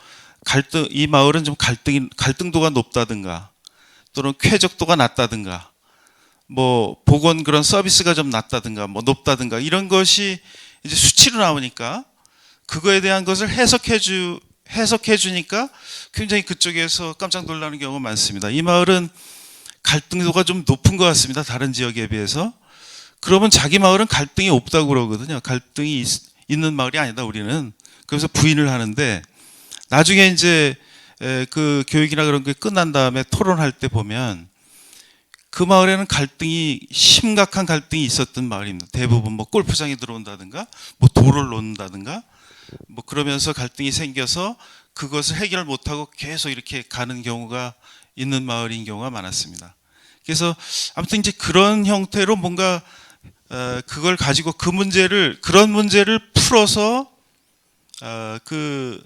이 마을은 좀 갈등도가 높다든가 또는 쾌적도가 낮다든가 뭐 보건 그런 서비스가 좀 낮다든가 뭐 높다든가 이런 것이 이제 수치로 나오니까 그거에 대한 것을 해석해 주니까 굉장히 그쪽에서 깜짝 놀라는 경우가 많습니다. 이 마을은 갈등도가 좀 높은 것 같습니다. 다른 지역에 비해서. 그러면 자기 마을은 갈등이 없다고 그러거든요. 갈등이 있는 마을이 아니다 우리는. 그래서 부인을 하는데 나중에 이제 그 교육이나 그런 게 끝난 다음에 토론할 때 보면 그 마을에는 심각한 갈등이 있었던 마을입니다. 대부분 뭐 골프장에 들어온다든가 뭐 돌을 놓는다든가 뭐 그러면서 갈등이 생겨서 그것을 해결 못하고 계속 이렇게 가는 경우가 있는 마을인 경우가 많았습니다. 그래서 아무튼 이제 그런 형태로 뭔가 그걸 가지고 그런 문제를 풀어서 그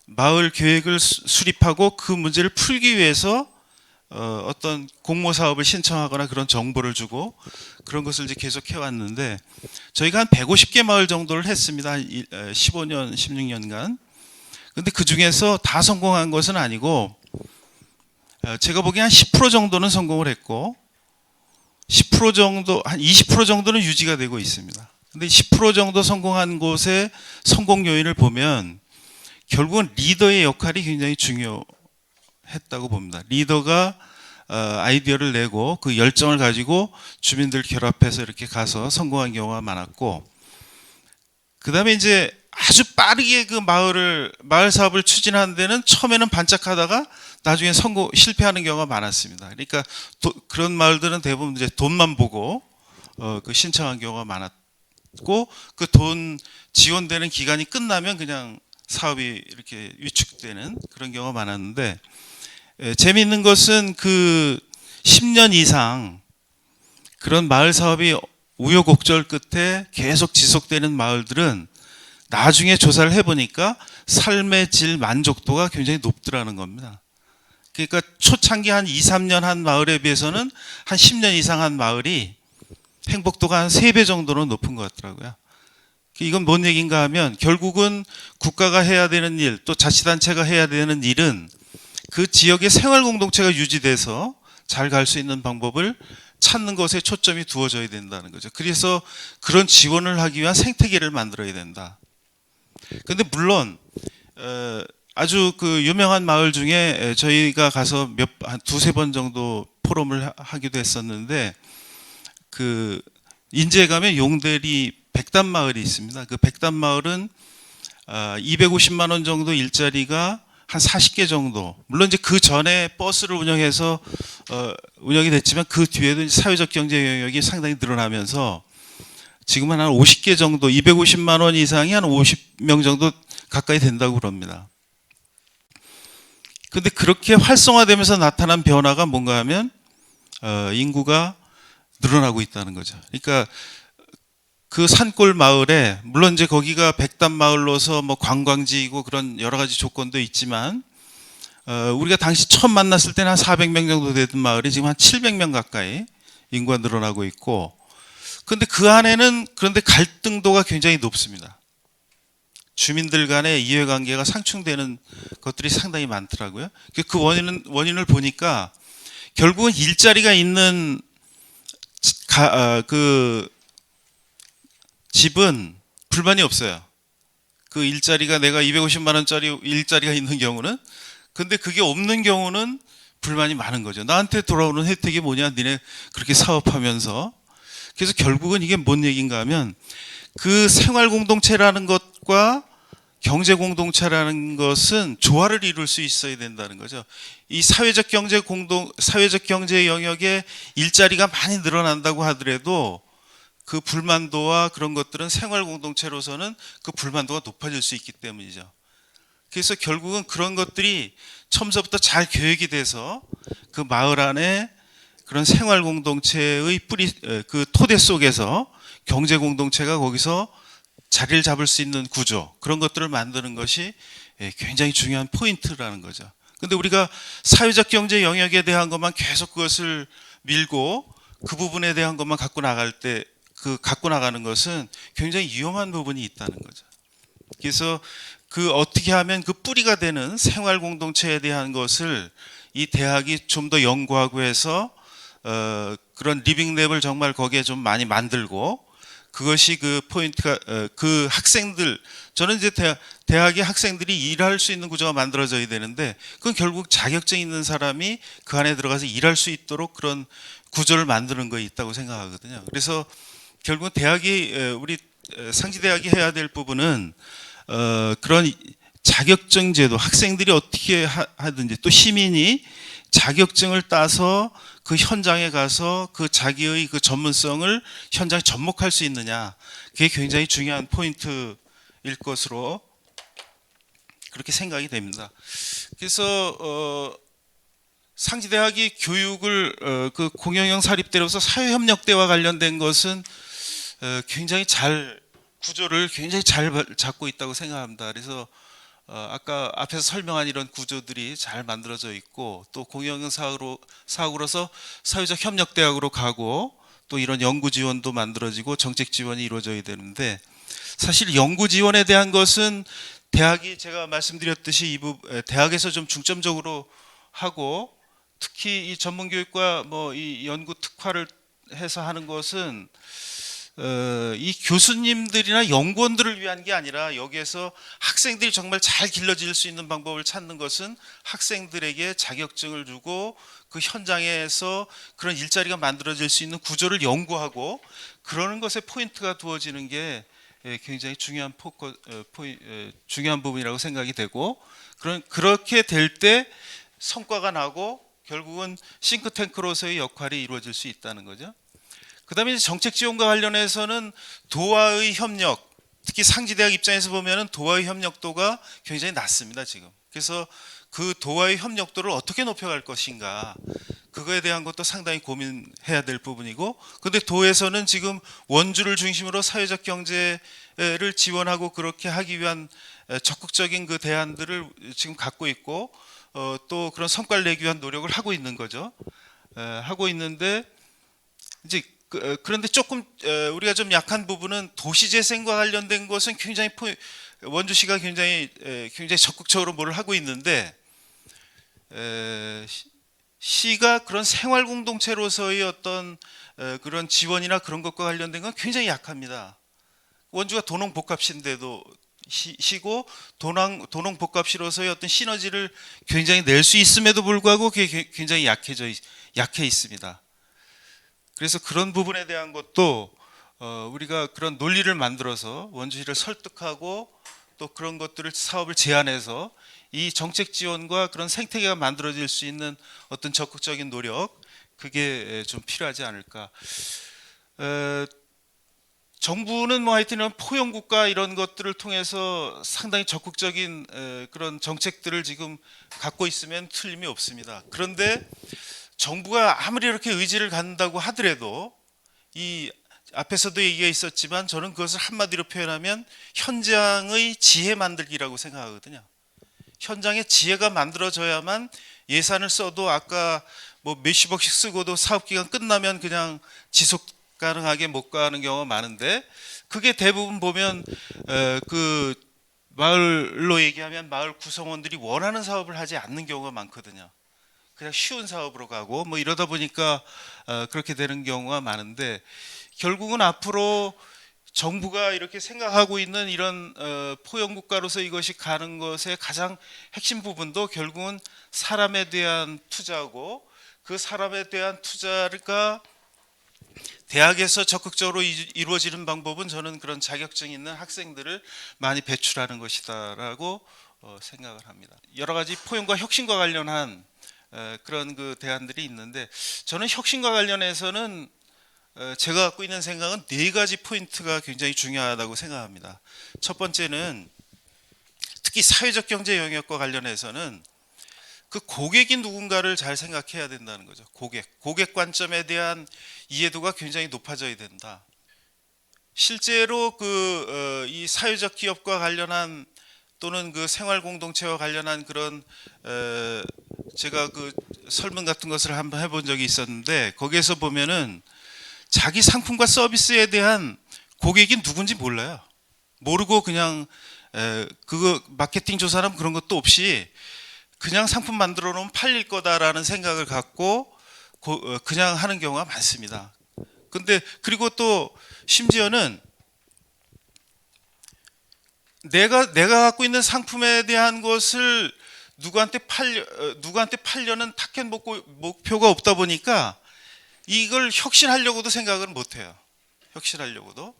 마을 계획을 수립하고 그 문제를 풀기 위해서 어떤 공모 사업을 신청하거나 그런 정보를 주고 그런 것을 이제 계속 해왔는데 저희가 한 150개 마을 정도를 했습니다. 15년, 16년간. 근데 그 중에서 다 성공한 것은 아니고 제가 보기엔 한 10% 정도는 성공을 했고 10% 정도, 한 20% 정도는 유지가 되고 있습니다. 근데 10% 정도 성공한 곳의 성공 요인을 보면 결국은 리더의 역할이 굉장히 중요했다고 봅니다. 리더가 아이디어를 내고 그 열정을 가지고 주민들 결합해서 이렇게 가서 성공한 경우가 많았고, 그 다음에 이제 아주 빠르게 그 마을 사업을 추진하는 데는 처음에는 반짝하다가 나중에 실패하는 경우가 많았습니다. 그러니까 그런 마을들은 대부분 이제 돈만 보고 그 신청한 경우가 많았고, 그 돈 지원되는 기간이 끝나면 그냥 사업이 이렇게 위축되는 그런 경우가 많았는데, 재미있는 것은 그 10년 이상 그런 마을 사업이 우여곡절 끝에 계속 지속되는 마을들은 나중에 조사를 해보니까 삶의 질 만족도가 굉장히 높더라는 겁니다. 그러니까 초창기 한 2, 3년 한 마을에 비해서는 한 10년 이상 한 마을이 행복도가 한 3배 정도는 높은 것 같더라고요. 이건 뭔 얘기인가 하면 결국은 국가가 해야 되는 일, 또 자치단체가 해야 되는 일은 그 지역의 생활 공동체가 유지돼서 잘 갈 수 있는 방법을 찾는 것에 초점이 두어져야 된다는 거죠. 그래서 그런 지원을 하기 위한 생태계를 만들어야 된다. 근데 물론 아주 그 유명한 마을 중에 저희가 가서 한 두세 번 정도 포럼을 하기도 했었는데, 그 인제에 가면 용대리 백담 마을이 있습니다. 그 백담 마을은 250만 원 정도 일자리가 한 40개 정도. 물론 이제 그 전에 버스를 운영해서 운영이 됐지만 그 뒤에도 사회적 경제 영역이 상당히 늘어나면서 지금은 한 50개 정도, 250만 원 이상이 한 50명 정도 가까이 된다고 그럽니다. 근데 그렇게 활성화되면서 나타난 변화가 뭔가 하면 인구가 늘어나고 있다는 거죠. 그러니까 그 산골 마을에, 물론 이제 거기가 백담 마을로서 뭐 관광지이고 그런 여러 가지 조건도 있지만, 우리가 당시 처음 만났을 때는 한 400명 정도 되던 마을이 지금 한 700명 가까이 인구가 늘어나고 있고, 근데 그 안에는 그런데 갈등도가 굉장히 높습니다. 주민들 간의 이해관계가 상충되는 것들이 상당히 많더라고요. 그 원인을 보니까 결국은 일자리가 있는 그 집은 불만이 없어요. 그 일자리가 내가 250만 원짜리 일자리가 있는 경우는, 근데 그게 없는 경우는 불만이 많은 거죠. 나한테 돌아오는 혜택이 뭐냐, 니네 그렇게 사업하면서. 그래서 결국은 이게 뭔 얘기인가 하면 그 생활 공동체라는 것과 경제 공동체라는 것은 조화를 이룰 수 있어야 된다는 거죠. 이 사회적 경제 영역에 일자리가 많이 늘어난다고 하더라도 그 불만도와 그런 것들은 생활 공동체로서는 그 불만도가 높아질 수 있기 때문이죠. 그래서 결국은 그런 것들이 처음부터 잘 교육이 돼서 그 마을 안에 그런 생활 공동체의 그 토대 속에서 경제 공동체가 거기서 자리를 잡을 수 있는 구조, 그런 것들을 만드는 것이 굉장히 중요한 포인트라는 거죠. 근데 우리가 사회적 경제 영역에 대한 것만 계속 그것을 밀고 그 부분에 대한 것만 갖고 나갈 때, 그 갖고 나가는 것은 굉장히 위험한 부분이 있다는 거죠. 그래서 그 어떻게 하면 그 뿌리가 되는 생활 공동체에 대한 것을 이 대학이 좀 더 연구하고 해서 그런 리빙랩을 정말 거기에 좀 많이 만들고, 그것이 그 포인트가 그 학생들, 저는 이제 대학의 학생들이 일할 수 있는 구조가 만들어져야 되는데, 그건 결국 자격증 있는 사람이 그 안에 들어가서 일할 수 있도록 그런 구조를 만드는 거에 있다고 생각하거든요. 그래서 결국은 대학이, 우리 상지대학이 해야 될 부분은 그런 자격증 제도, 학생들이 어떻게 하든지, 또 시민이 자격증을 따서 그 현장에 가서 그 자기의 그 전문성을 현장에 접목할 수 있느냐, 그게 굉장히 중요한 포인트일 것으로 그렇게 생각이 됩니다. 그래서 상지대학이 교육을 그 공영형 사립대로서 사회협력대와 관련된 것은 굉장히 구조를 굉장히 잘 잡고 있다고 생각합니다. 그래서 아까 앞에서 설명한 이런 구조들이 잘 만들어져 있고, 또 공영형 사학으로서 사회적 협력대학으로 가고, 또 이런 연구 지원도 만들어지고 정책 지원이 이루어져야 되는데, 사실 연구 지원에 대한 것은 대학이, 제가 말씀드렸듯이 대학에서 좀 중점적으로 하고, 특히 이 전문교육과 뭐 이 연구 특화를 해서 하는 것은 이 교수님들이나 연구원들을 위한 게 아니라 여기에서 학생들이 정말 잘 길러질 수 있는 방법을 찾는 것은 학생들에게 자격증을 주고 그 현장에서 그런 일자리가 만들어질 수 있는 구조를 연구하고 그러는 것에 포인트가 두어지는 게 굉장히 중요한 중요한 부분이라고 생각이 되고 그렇게 될 때 성과가 나고 결국은 싱크탱크로서의 역할이 이루어질 수 있다는 거죠. 그다음에 정책 지원과 관련해서는 도와의 협력, 특히 상지대학 입장에서 보면은 도와의 협력도가 굉장히 낮습니다 지금. 그래서 그 도와의 협력도를 어떻게 높여갈 것인가, 그거에 대한 것도 상당히 고민해야 될 부분이고, 근데 도에서는 지금 원주를 중심으로 사회적 경제를 지원하고 그렇게 하기 위한 적극적인 그 대안들을 지금 갖고 있고, 또 그런 성과를 내기 위한 노력을 하고 있는 거죠. 하고 있는데 이제 그런데 조금 우리가 좀 약한 부분은 도시재생과 관련된 것은 굉장히 원주시가 굉장히 적극적으로 뭘 하고 있는데 시가 그런 생활 공동체로서의 어떤 그런 지원이나 그런 것과 관련된 건 굉장히 약합니다. 원주가 도농복합시인데도 시고 도농복합시로서의 어떤 시너지를 굉장히 낼 수 있음에도 불구하고 그게 굉장히 약해 있습니다. 그래서 그런 부분에 대한 것도 우리가 그런 논리를 만들어서 원주시를 설득하고 또 그런 것들을 사업을 제안해서 이 정책 지원과 그런 생태계가 만들어질 수 있는 어떤 적극적인 노력, 그게 좀 필요하지 않을까. 정부는 뭐 하여튼 포용국가 이런 것들을 통해서 상당히 적극적인 그런 정책들을 지금 갖고 있으면 틀림이 없습니다. 그런데 정부가 아무리 이렇게 의지를 갖는다고 하더라도 이 앞에서도 얘기가 있었지만 저는 그것을 한마디로 표현하면 현장의 지혜 만들기라고 생각하거든요. 현장의 지혜가 만들어져야만 예산을 써도 아까 뭐 몇십억씩 쓰고도 사업기간 끝나면 그냥 지속 가능하게 못 가는 경우가 많은데, 그게 대부분 보면 그 마을로 얘기하면 마을 구성원들이 원하는 사업을 하지 않는 경우가 많거든요. 그냥 쉬운 사업으로 가고 뭐 이러다 보니까 그렇게 되는 경우가 많은데, 결국은 앞으로 정부가 이렇게 생각하고 있는 이런 포용국가로서 이것이 가는 것의 가장 핵심 부분도 결국은 사람에 대한 투자고, 그 사람에 대한 투자가 대학에서 적극적으로 이루어지는 방법은 저는 그런 자격증 있는 학생들을 많이 배출하는 것이다라고 생각을 합니다. 여러 가지 포용과 혁신과 관련한 그런 그 대안들이 있는데, 저는 혁신과 관련해서는 제가 갖고 있는 생각은 4가지 포인트가 굉장히 중요하다고 생각합니다. 첫 번째는 특히 사회적 경제 영역과 관련해서는 그 고객이 누군가를 잘 생각해야 된다는 거죠. 고객 관점에 대한 이해도가 굉장히 높아져야 된다. 실제로 이 사회적 기업과 관련한 또는 그 생활 공동체와 관련한 그런 제가 그 설문 같은 것을 한번 해본 적이 있었는데, 거기에서 보면은 자기 상품과 서비스에 대한 고객이 누군지 몰라요. 모르고 그냥 그거 마케팅 조사라면 그런 것도 없이 그냥 상품 만들어 놓으면 팔릴 거다라는 생각을 갖고 그냥 하는 경우가 많습니다. 근데 그리고 또 심지어는 내가 갖고 있는 상품에 대한 것을 누구한테 팔려는 타켓 목표가 없다 보니까 이걸 혁신하려고도 생각을 못 해요. 혁신하려고도.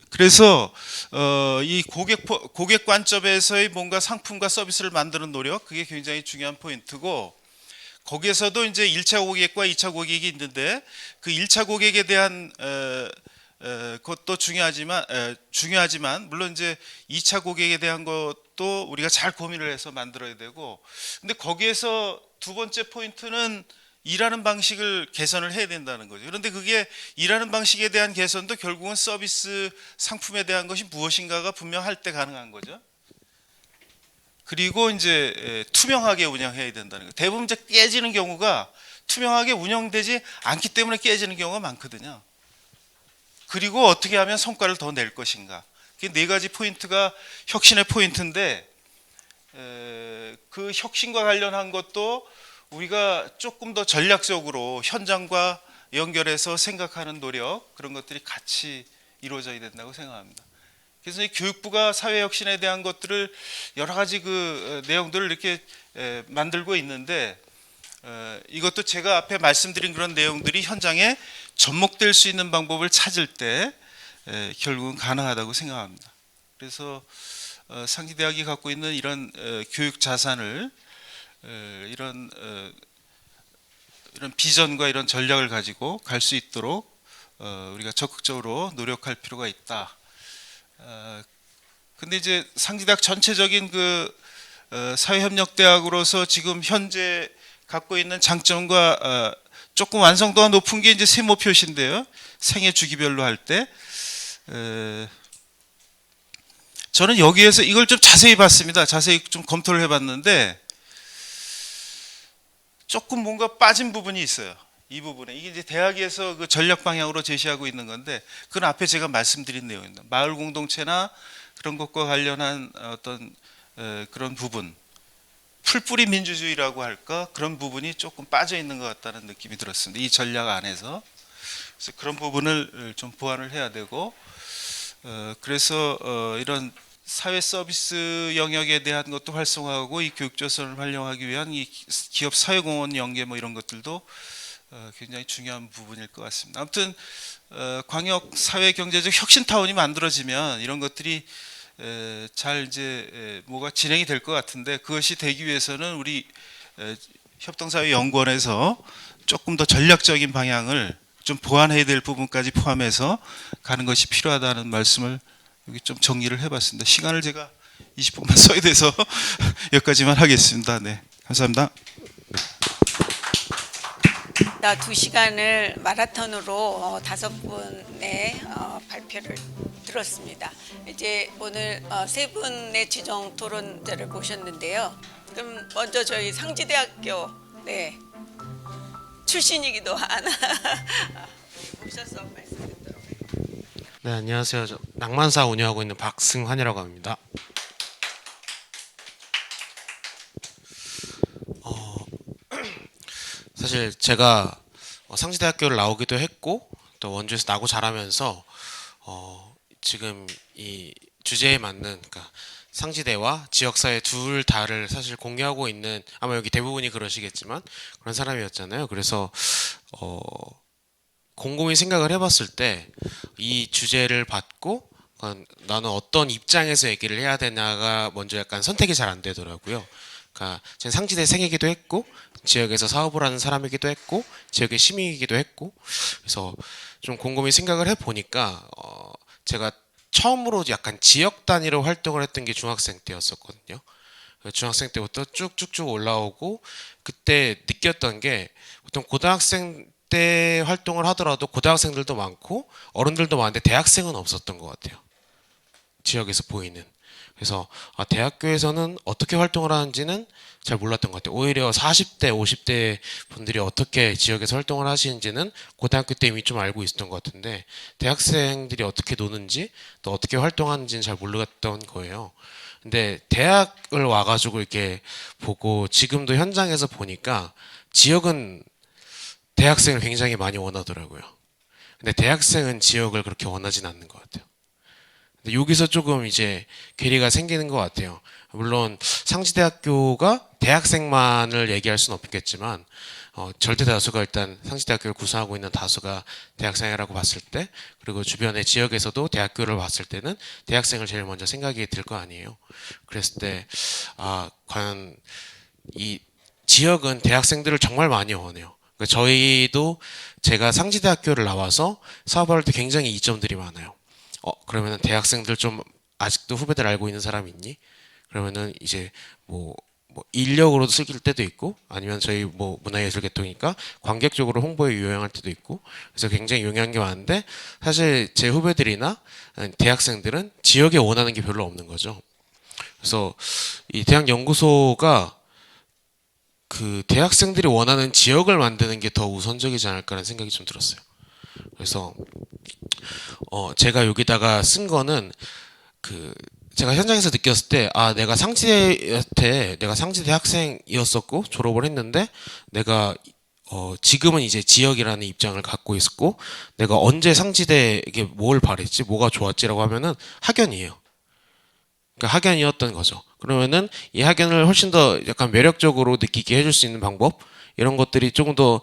그래서 이 고객 관점에서의 뭔가 상품과 서비스를 만드는 노력, 그게 굉장히 중요한 포인트고, 거기에서도 이제 1차 고객과 2차 고객이 있는데 그 1차 고객에 대한 것도 중요하지만 물론 이제 2차 고객에 대한 것도 우리가 잘 고민을 해서 만들어야 되고, 근데 거기에서 두 번째 포인트는 일하는 방식을 개선을 해야 된다는 거죠. 그런데 그게 일하는 방식에 대한 개선도 결국은 서비스 상품에 대한 것이 무엇인가가 분명할 때 가능한 거죠. 그리고 이제 투명하게 운영해야 된다는 거예요. 대부분 이제 깨지는 경우가 투명하게 운영되지 않기 때문에 깨지는 경우가 많거든요. 그리고 어떻게 하면 성과를 더 낼 것인가. 그 4가지 포인트가 혁신의 포인트인데, 그 혁신과 관련한 것도 우리가 조금 더 전략적으로 현장과 연결해서 생각하는 노력, 그런 것들이 같이 이루어져야 된다고 생각합니다. 그래서 이 교육부가 사회혁신에 대한 것들을 여러 가지 그 내용들을 이렇게 만들고 있는데, 이것도 제가 앞에 말씀드린 그런 내용들이 현장에 접목될 수 있는 방법을 찾을 때 결국은 가능하다고 생각합니다. 그래서 상지대학이 갖고 있는 이런 교육 자산을 이런 비전과 이런 전략을 가지고 갈 수 있도록 우리가 적극적으로 노력할 필요가 있다. 근데 이제 상지대학 전체적인 그 사회협력대학으로서 지금 현재 갖고 있는 장점과 조금 완성도가 높은 게 이제 세모 표시인데요. 생애 주기별로 할 때 저는 여기에서 이걸 좀 자세히 봤습니다. 자세히 좀 검토를 해봤는데 조금 뭔가 빠진 부분이 있어요. 이 부분에 이게 이제 대학에서 그 전략 방향으로 제시하고 있는 건데, 그건 앞에 제가 말씀드린 내용입니다. 마을 공동체나 그런 것과 관련한 어떤 그런 부분, 풀뿌리 민주주의라고 할까, 그런 부분이 조금 빠져 있는 것 같다는 느낌이 들었습니다. 이 전략 안에서. 그래서 그런 부분을 좀 보완을 해야 되고, 그래서 이런 사회 서비스 영역에 대한 것도 활성화하고, 이 교육조선을 활용하기 위한 이 기업 사회공헌 연계 뭐 이런 것들도 굉장히 중요한 부분일 것 같습니다. 아무튼 광역 사회 경제적 혁신 타운이 만들어지면 이런 것들이 잘 이제 뭐가 진행이 될 것 같은데, 그것이 되기 위해서는 우리 협동사회연구원에서 조금 더 전략적인 방향을 좀 보완해야 될 부분까지 포함해서 가는 것이 필요하다는 말씀을 여기 좀 정리를 해봤습니다. 시간을 제가 20분만 써야 돼서 여기까지만 하겠습니다. 네, 감사합니다. 나 2시간을 마라톤으로 5분의 발표를 들었습니다. 이제 오늘 3분의 지정 토론자를 모셨는데요. 그럼 먼저 저희 상지대학교 출신이기도 한 오셔서 말씀 듣도록 하겠습니다. 네, 안녕하세요. 저 낭만사 운영하고 있는 박승환이라고 합니다. 사실 제가 상지대학교를 나오기도 했고 또 원주에서 나고 자라면서 지금 이 주제에 맞는, 그러니까 상지대와 지역사회 둘 다를 사실 공유하고 있는, 아마 여기 대부분이 그러시겠지만 그런 사람이었잖아요. 그래서 곰곰이 생각을 해봤을 때 이 주제를 받고 나는 어떤 입장에서 얘기를 해야 되냐가 먼저 약간 선택이 잘 안 되더라고요. 그러니까 저는 상지대 생이기도 했고 지역에서 사업을 하는 사람이기도 했고 지역의 시민이기도 했고, 그래서 좀 곰곰이 생각을 해보니까 제가 처음으로 약간 지역 단위로 활동을 했던 게 중학생 때였었거든요. 중학생 때부터 쭉쭉쭉 올라오고, 그때 느꼈던 게 보통 고등학생 때 활동을 하더라도 고등학생들도 많고 어른들도 많은데 대학생은 없었던 것 같아요. 지역에서 보이는. 그래서 대학교에서는 어떻게 활동을 하는지는 잘 몰랐던 것 같아요. 오히려 40대, 50대 분들이 어떻게 지역에서 활동을 하시는지는 고등학교 때 이미 좀 알고 있었던 것 같은데, 대학생들이 어떻게 노는지 또 어떻게 활동하는지는 잘 몰랐던 거예요. 근데 대학을 와가지고 이렇게 보고 지금도 현장에서 보니까 지역은 대학생을 굉장히 많이 원하더라고요. 근데 대학생은 지역을 그렇게 원하진 않는 것 같아요. 근데 여기서 조금 이제 괴리가 생기는 것 같아요. 물론 상지대학교가 대학생만을 얘기할 수는 없겠지만 절대 다수가, 일단 상지대학교를 구성하고 있는 다수가 대학생이라고 봤을 때, 그리고 주변의 지역에서도 대학교를 봤을 때는 대학생을 제일 먼저 생각이 들 거 아니에요. 그랬을 때 과연 이 지역은 대학생들을 정말 많이 원해요. 그러니까 저희도, 제가 상지대학교를 나와서 사업할 때 굉장히 이점들이 많아요. 그러면은 대학생들 좀 아직도 후배들 알고 있는 사람 있니? 그러면은 이제 뭐 인력으로도 쓸 때도 있고, 아니면 저희 뭐 문화예술계통이니까 관객적으로 홍보에 유용할 때도 있고, 그래서 굉장히 유용한 게 많은데, 사실 제 후배들이나 대학생들은 지역에 원하는 게 별로 없는 거죠. 그래서 이 대학연구소가 그 대학생들이 원하는 지역을 만드는 게 더 우선적이지 않을까라는 생각이 좀 들었어요. 그래서 제가 여기다가 쓴 거는 제가 현장에서 느꼈을 때 내가 상지대 학생이었었고 졸업을 했는데 내가 지금은 이제 지역이라는 입장을 갖고 있고 내가 언제 상지대에게 뭘 바랬지, 뭐가 좋았지라고 하면은 학연이에요. 그러니까 학연이었던 거죠. 그러면은 이 학연을 훨씬 더 약간 매력적으로 느끼게 해줄 수 있는 방법 이런 것들이 조금 더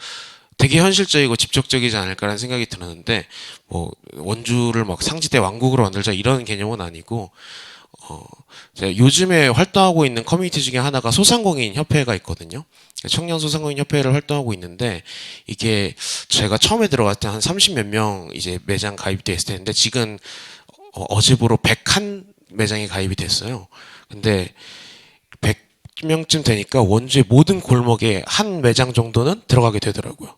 되게 현실적이고 직접적이지 않을까라는 생각이 들었는데 뭐 원주를 막 상지대 왕국으로 만들자 이런 개념은 아니고 제가 요즘에 활동하고 있는 커뮤니티 중에 하나가 소상공인 협회가 있거든요. 청년 소상공인 협회를 활동하고 있는데 이게 제가 처음에 들어갔을 때 한 30몇 명 이제 매장 가입돼 있을 텐데 지금 어제부로 101 매장이 가입이 됐어요. 근데 100명쯤 되니까 원주의 모든 골목에 한 매장 정도는 들어가게 되더라고요.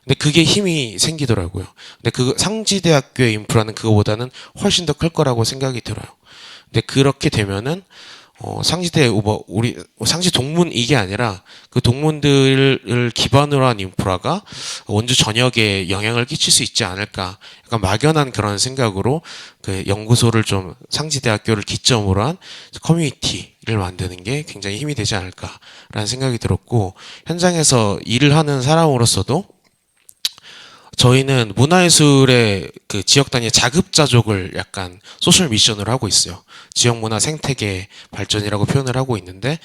근데 그게 힘이 생기더라고요. 근데 그 상지대학교의 인프라는 그거보다는 훨씬 더 클 거라고 생각이 들어요. 근데 그렇게 되면은 상지대 우리 상지 동문 이게 아니라 그 동문들을 기반으로 한 인프라가 원주 전역에 영향을 끼칠 수 있지 않을까. 약간 막연한 그런 생각으로 그 연구소를 좀 상지대학교를 기점으로 한 커뮤니티를 만드는 게 굉장히 힘이 되지 않을까라는 생각이 들었고 현장에서 일을 하는 사람으로서도 저희는 문화예술의 그 지역 단위의 자급자족을 약간 소셜 미션으로 하고 있어요. 지역 문화 생태계 발전이라고 표현을 하고 있는데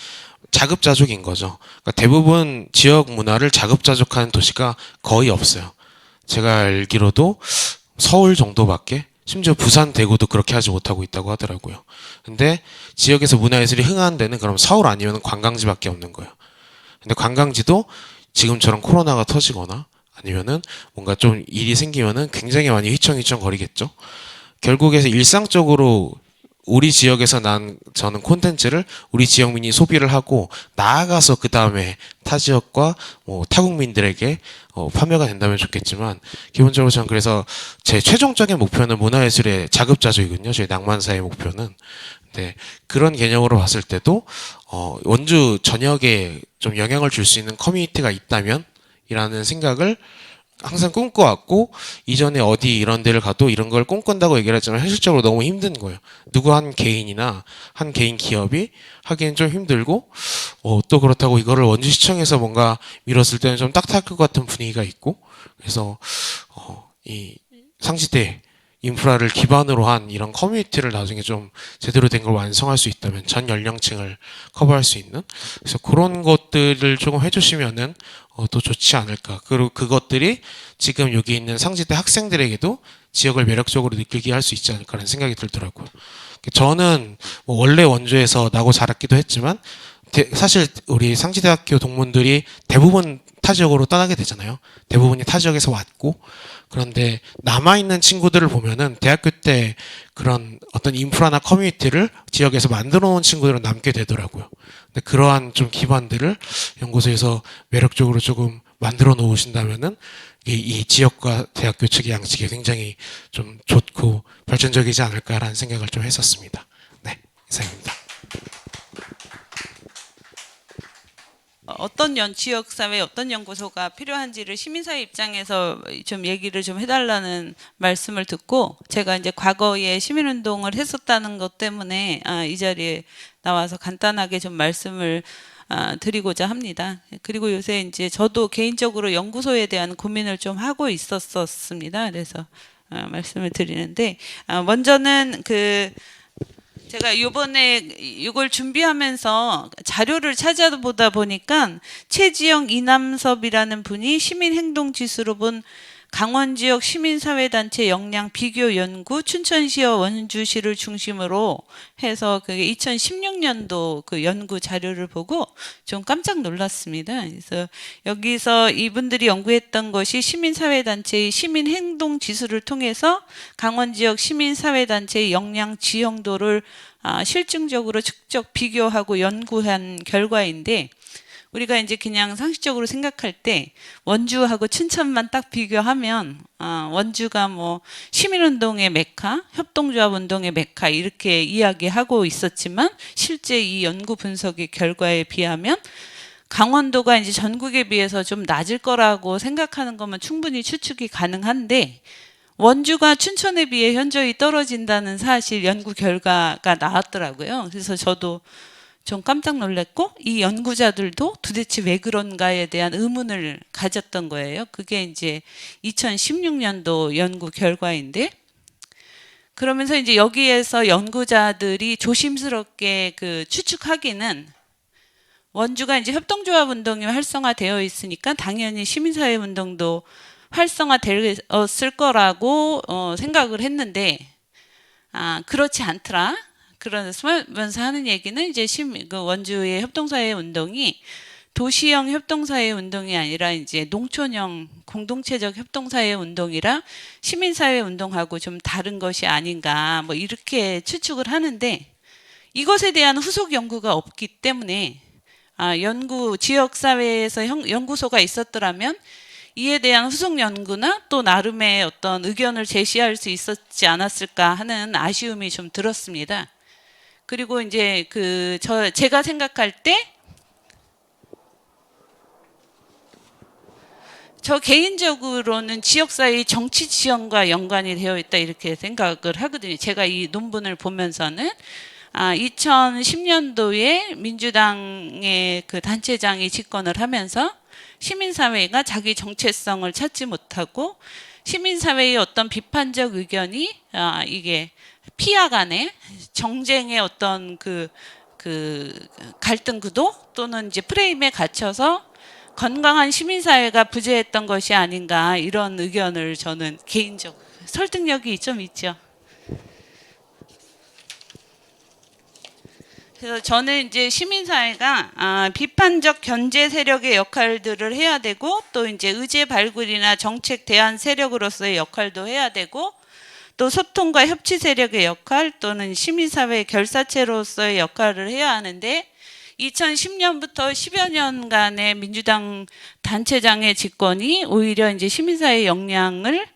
자급자족인 거죠. 그러니까 대부분 지역 문화를 자급자족하는 도시가 거의 없어요. 제가 알기로도 서울 정도밖에 심지어 부산, 대구도 그렇게 하지 못하고 있다고 하더라고요. 근데 지역에서 문화예술이 흥하는 데는 그럼 서울 아니면 관광지밖에 없는 거예요. 근데 관광지도 지금처럼 코로나가 터지거나 아니면은 뭔가 좀 일이 생기면은 굉장히 많이 휘청휘청 거리겠죠. 결국에서 일상적으로 우리 지역에서 저는 콘텐츠를 우리 지역민이 소비를 하고 나아가서 그 다음에 타 지역과 뭐 타국민들에게 판매가 된다면 좋겠지만 기본적으로 저는 그래서 제 최종적인 목표는 문화예술의 자급자족이거든요. 저희 낭만사의 목표는. 근데 그런 개념으로 봤을 때도 원주 전역에 좀 영향을 줄 수 있는 커뮤니티가 있다면 이라는 생각을 항상 꿈꿔왔고 이전에 어디 이런 데를 가도 이런 걸 꿈꾼다고 얘기를 했지만 현실적으로 너무 힘든 거예요. 누구 한 개인이나 한 개인 기업이 하기엔 좀 힘들고 또 그렇다고 이거를 원주시청에서 뭔가 밀었을 때는 좀 딱딱할 것 같은 분위기가 있고 그래서 이 상지대 인프라를 기반으로 한 이런 커뮤니티를 나중에 좀 제대로 된 걸 완성할 수 있다면 전 연령층을 커버할 수 있는 그래서 그런 것들을 조금 해주시면은 더 좋지 않을까. 그리고 그것들이 지금 여기 있는 상지대 학생들에게도 지역을 매력적으로 느끼게 할 수 있지 않을까라는 생각이 들더라고요. 저는 뭐 원래 원주에서 나고 자랐기도 했지만 사실 우리 상지대학교 동문들이 대부분 타 지역으로 떠나게 되잖아요. 대부분이 타 지역에서 왔고 그런데 남아있는 친구들을 보면은 대학교 때 그런 어떤 인프라나 커뮤니티를 지역에서 만들어 놓은 친구들은 남게 되더라고요. 근데 그러한 좀 기반들을 연구소에서 매력적으로 조금 만들어 놓으신다면은 이 지역과 대학교 측의 양측이 굉장히 좀 좋고 발전적이지 않을까라는 생각을 좀 했었습니다. 네, 이상입니다. 어떤 지역사회 어떤 연구소가 필요한지를 시민사회 입장에서 좀 얘기를 좀 해달라는 말씀을 듣고 제가 이제 과거에 시민운동을 했었다는 것 때문에 이 자리에 나와서 간단하게 좀 말씀을 드리고자 합니다. 그리고 요새 이제 저도 개인적으로 연구소에 대한 고민을 좀 하고 있었습니다. 그래서 말씀을 드리는데 먼저는 제가 이번에 이걸 준비하면서 자료를 찾아보다 보니까 최지영 이남섭이라는 분이 시민행동지수로 본 강원 지역 시민사회단체 역량 비교 연구 춘천시와 원주시를 중심으로 해서 그게 2016년도 그 연구 자료를 보고 좀 깜짝 놀랐습니다. 그래서 여기서 이분들이 연구했던 것이 시민사회단체의 시민행동지수를 통해서 강원 지역 시민사회단체의 역량 지형도를 실증적으로 측정 비교하고 연구한 결과인데 우리가 이제 그냥 상식적으로 생각할 때 원주하고 춘천만 딱 비교하면 원주가 뭐 시민운동의 메카, 협동조합운동의 메카 이렇게 이야기하고 있었지만 실제 이 연구 분석의 결과에 비하면 강원도가 이제 전국에 비해서 좀 낮을 거라고 생각하는 것만 충분히 추측이 가능한데 원주가 춘천에 비해 현저히 떨어진다는 사실 연구 결과가 나왔더라고요. 그래서 저도 좀 깜짝 놀랐고 이 연구자들도 도대체 왜 그런가에 대한 의문을 가졌던 거예요. 그게 이제 2016년도 연구 결과인데 그러면서 이제 여기에서 연구자들이 조심스럽게 그 추측하기는 원주가 이제 협동조합 운동이 활성화되어 있으니까 당연히 시민사회 운동도 활성화되었을 거라고 생각을 했는데 그렇지 않더라. 그러면서 하는 얘기는 이제 그 원주의 협동사회 운동이 도시형 협동사회 운동이 아니라 이제 농촌형 공동체적 협동사회 운동이라 시민사회 운동하고 좀 다른 것이 아닌가 뭐 이렇게 추측을 하는데 이것에 대한 후속 연구가 없기 때문에 지역사회에서 연구소가 있었더라면 이에 대한 후속 연구나 또 나름의 어떤 의견을 제시할 수 있었지 않았을까 하는 아쉬움이 좀 들었습니다. 그리고 이제 제가 생각할 때 저 개인적으로는 지역사회의 정치 지형과 연관이 되어 있다 이렇게 생각을 하거든요. 제가 이 논문을 보면서는 2010년도에 민주당의 그 단체장이 집권을 하면서 시민사회가 자기 정체성을 찾지 못하고 시민사회의 어떤 비판적 의견이 이게 피하 간의 정쟁의 어떤 그 갈등 구도 또는 이제 프레임에 갇혀서 건강한 시민사회가 부재했던 것이 아닌가 이런 의견을 저는 개인적 설득력이 좀 있죠. 그래서 저는 이제 시민사회가 비판적 견제 세력의 역할들을 해야 되고 또 이제 의제 발굴이나 정책 대안 세력으로서의 역할도 해야 되고 또 소통과 협치 세력의 역할 또는 시민사회 결사체로서의 역할을 해야 하는데 2010년부터 10여 년간의 민주당 단체장의 집권이 오히려 이제 시민사회 역량을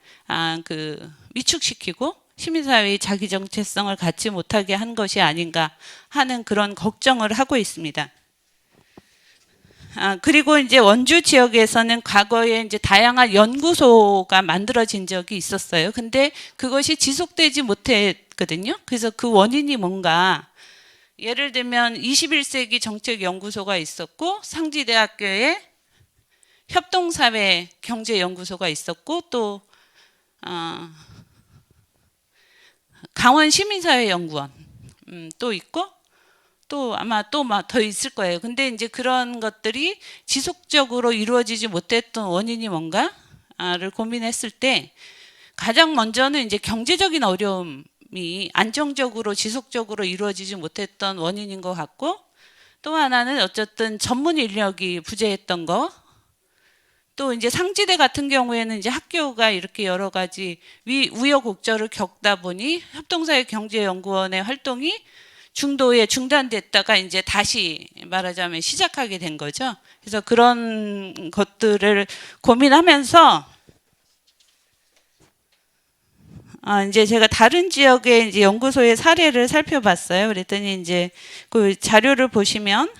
위축시키고 시민사회의 자기 정체성을 갖지 못하게 한 것이 아닌가 하는 그런 걱정을 하고 있습니다. 그리고 이제 원주 지역에서는 과거에 이제 다양한 연구소가 만들어진 적이 있었어요. 근데 그것이 지속되지 못했거든요. 그래서 그 원인이 뭔가 예를 들면 21세기 정책연구소가 있었고 상지대학교에 협동사회 경제연구소가 있었고 또 강원시민사회연구원 또 있고 또 아마 또 더 있을 거예요. 근데 이제 그런 것들이 지속적으로 이루어지지 못했던 원인이 뭔가를 고민했을 때 가장 먼저는 이제 경제적인 어려움이 안정적으로 지속적으로 이루어지지 못했던 원인인 것 같고 또 하나는 어쨌든 전문 인력이 부재했던 거. 또 이제 상지대 같은 경우에는 이제 학교가 이렇게 여러 가지 우여곡절을 겪다 보니 협동사회 경제연구원의 활동이 중도에 중단됐다가 이제 다시 말하자면 시작하게 된 거죠. 그래서 그런 것들을 고민하면서 이제 제가 다른 지역의 이제 연구소의 사례를 살펴봤어요. 그랬더니 이제 그 자료를 보시면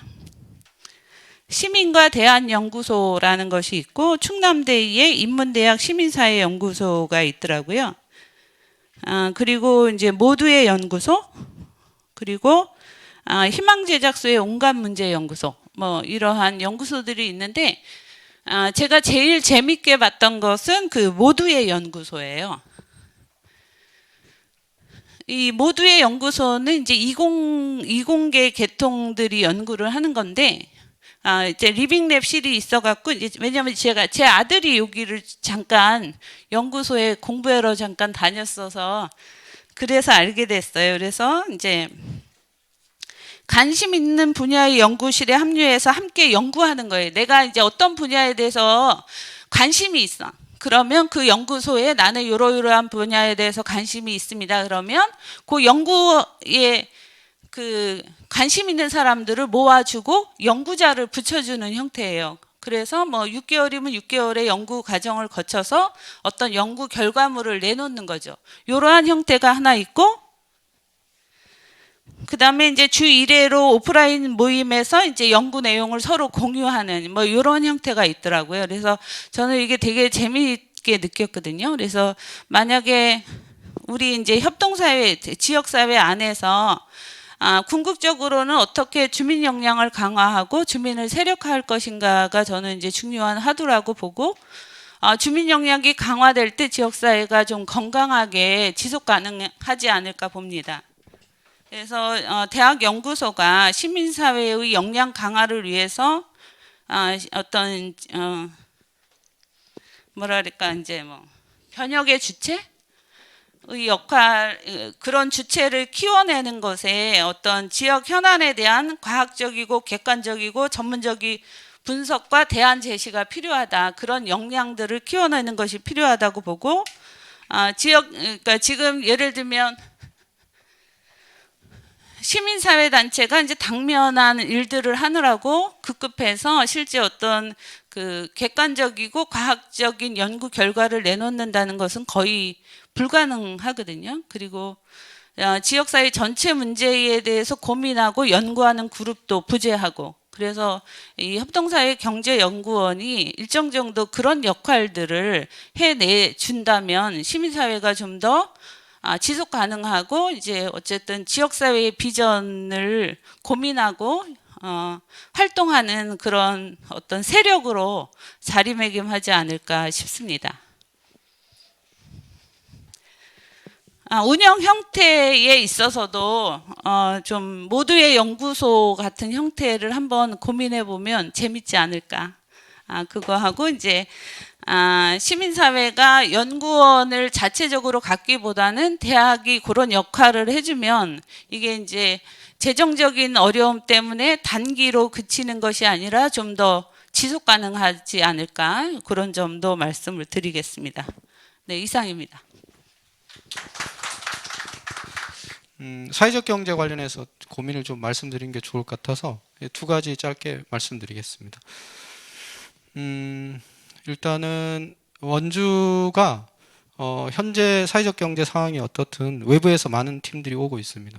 시민과 대한연구소라는 것이 있고 충남대의 인문대학 시민사회연구소가 있더라고요. 그리고 이제 모두의 연구소 그리고 희망제작소의 온갖문제연구소 뭐 이러한 연구소들이 있는데 제가 제일 재밌게 봤던 것은 그 모두의 연구소예요. 이 모두의 연구소는 이제 이공계 계통들이 연구를 하는 건데 이제 리빙랩실이 있어갖고 이제 왜냐하면 제 아들이 여기를 잠깐 연구소에 공부하러 잠깐 다녔어서 그래서 알게 됐어요. 그래서 이제 관심 있는 분야의 연구실에 합류해서 함께 연구하는 거예요. 내가 이제 어떤 분야에 대해서 관심이 있어. 그러면 그 연구소에 나는 이러이러한 분야에 대해서 관심이 있습니다. 그러면 그 연구에 그 관심 있는 사람들을 모아주고 연구자를 붙여주는 형태예요. 그래서 뭐 6개월이면 6개월의 연구 과정을 거쳐서 어떤 연구 결과물을 내놓는 거죠. 이러한 형태가 하나 있고 그 다음에 이제 주 1회로 오프라인 모임에서 이제 연구 내용을 서로 공유하는 뭐 이런 형태가 있더라고요. 그래서 저는 이게 되게 재미있게 느꼈거든요. 그래서 만약에 우리 이제 협동사회, 지역사회 안에서 궁극적으로는 어떻게 주민 역량을 강화하고 주민을 세력화할 것인가가 저는 이제 중요한 화두라고 보고, 주민 역량이 강화될 때 지역사회가 좀 건강하게 지속 가능하지 않을까 봅니다. 그래서 대학 연구소가 시민사회의 역량 강화를 위해서 어떤 뭐랄까 이제 뭐 변혁의 주체의 역할, 그런 주체를 키워내는 것에 어떤 지역 현안에 대한 과학적이고 객관적이고 전문적인 분석과 대안 제시가 필요하다. 그런 역량들을 키워내는 것이 필요하다고 보고, 그러니까 지금 예를 들면 시민사회 단체가 이제 당면한 일들을 하느라고 급급해서 실제 어떤 그 객관적이고 과학적인 연구 결과를 내놓는다는 것은 거의 불가능하거든요. 그리고 지역사회 전체 문제에 대해서 고민하고 연구하는 그룹도 부재하고, 그래서 이 협동사회경제연구원이 일정 정도 그런 역할들을 해내준다면 시민사회가 좀 더 지속 가능하고 이제 어쨌든 지역사회의 비전을 고민하고 활동하는 그런 어떤 세력으로 자리매김하지 않을까 싶습니다. 운영 형태에 있어서도 좀 모두의 연구소 같은 형태를 한번 고민해 보면 재밌지 않을까. 그거 하고 이제 시민사회가 연구원을 자체적으로 갖기보다는 대학이 그런 역할을 해주면 이게 이제 재정적인 어려움 때문에 단기로 그치는 것이 아니라 좀 더 지속 가능하지 않을까, 그런 점도 말씀을 드리겠습니다. 네, 이상입니다. 사회적 경제 관련해서 고민을 좀 말씀드리는 게 좋을 것 같아서 두 가지 짧게 말씀드리겠습니다. 일단은 원주가 현재 사회적 경제 상황이 어떻든 외부에서 많은 팀들이 오고 있습니다.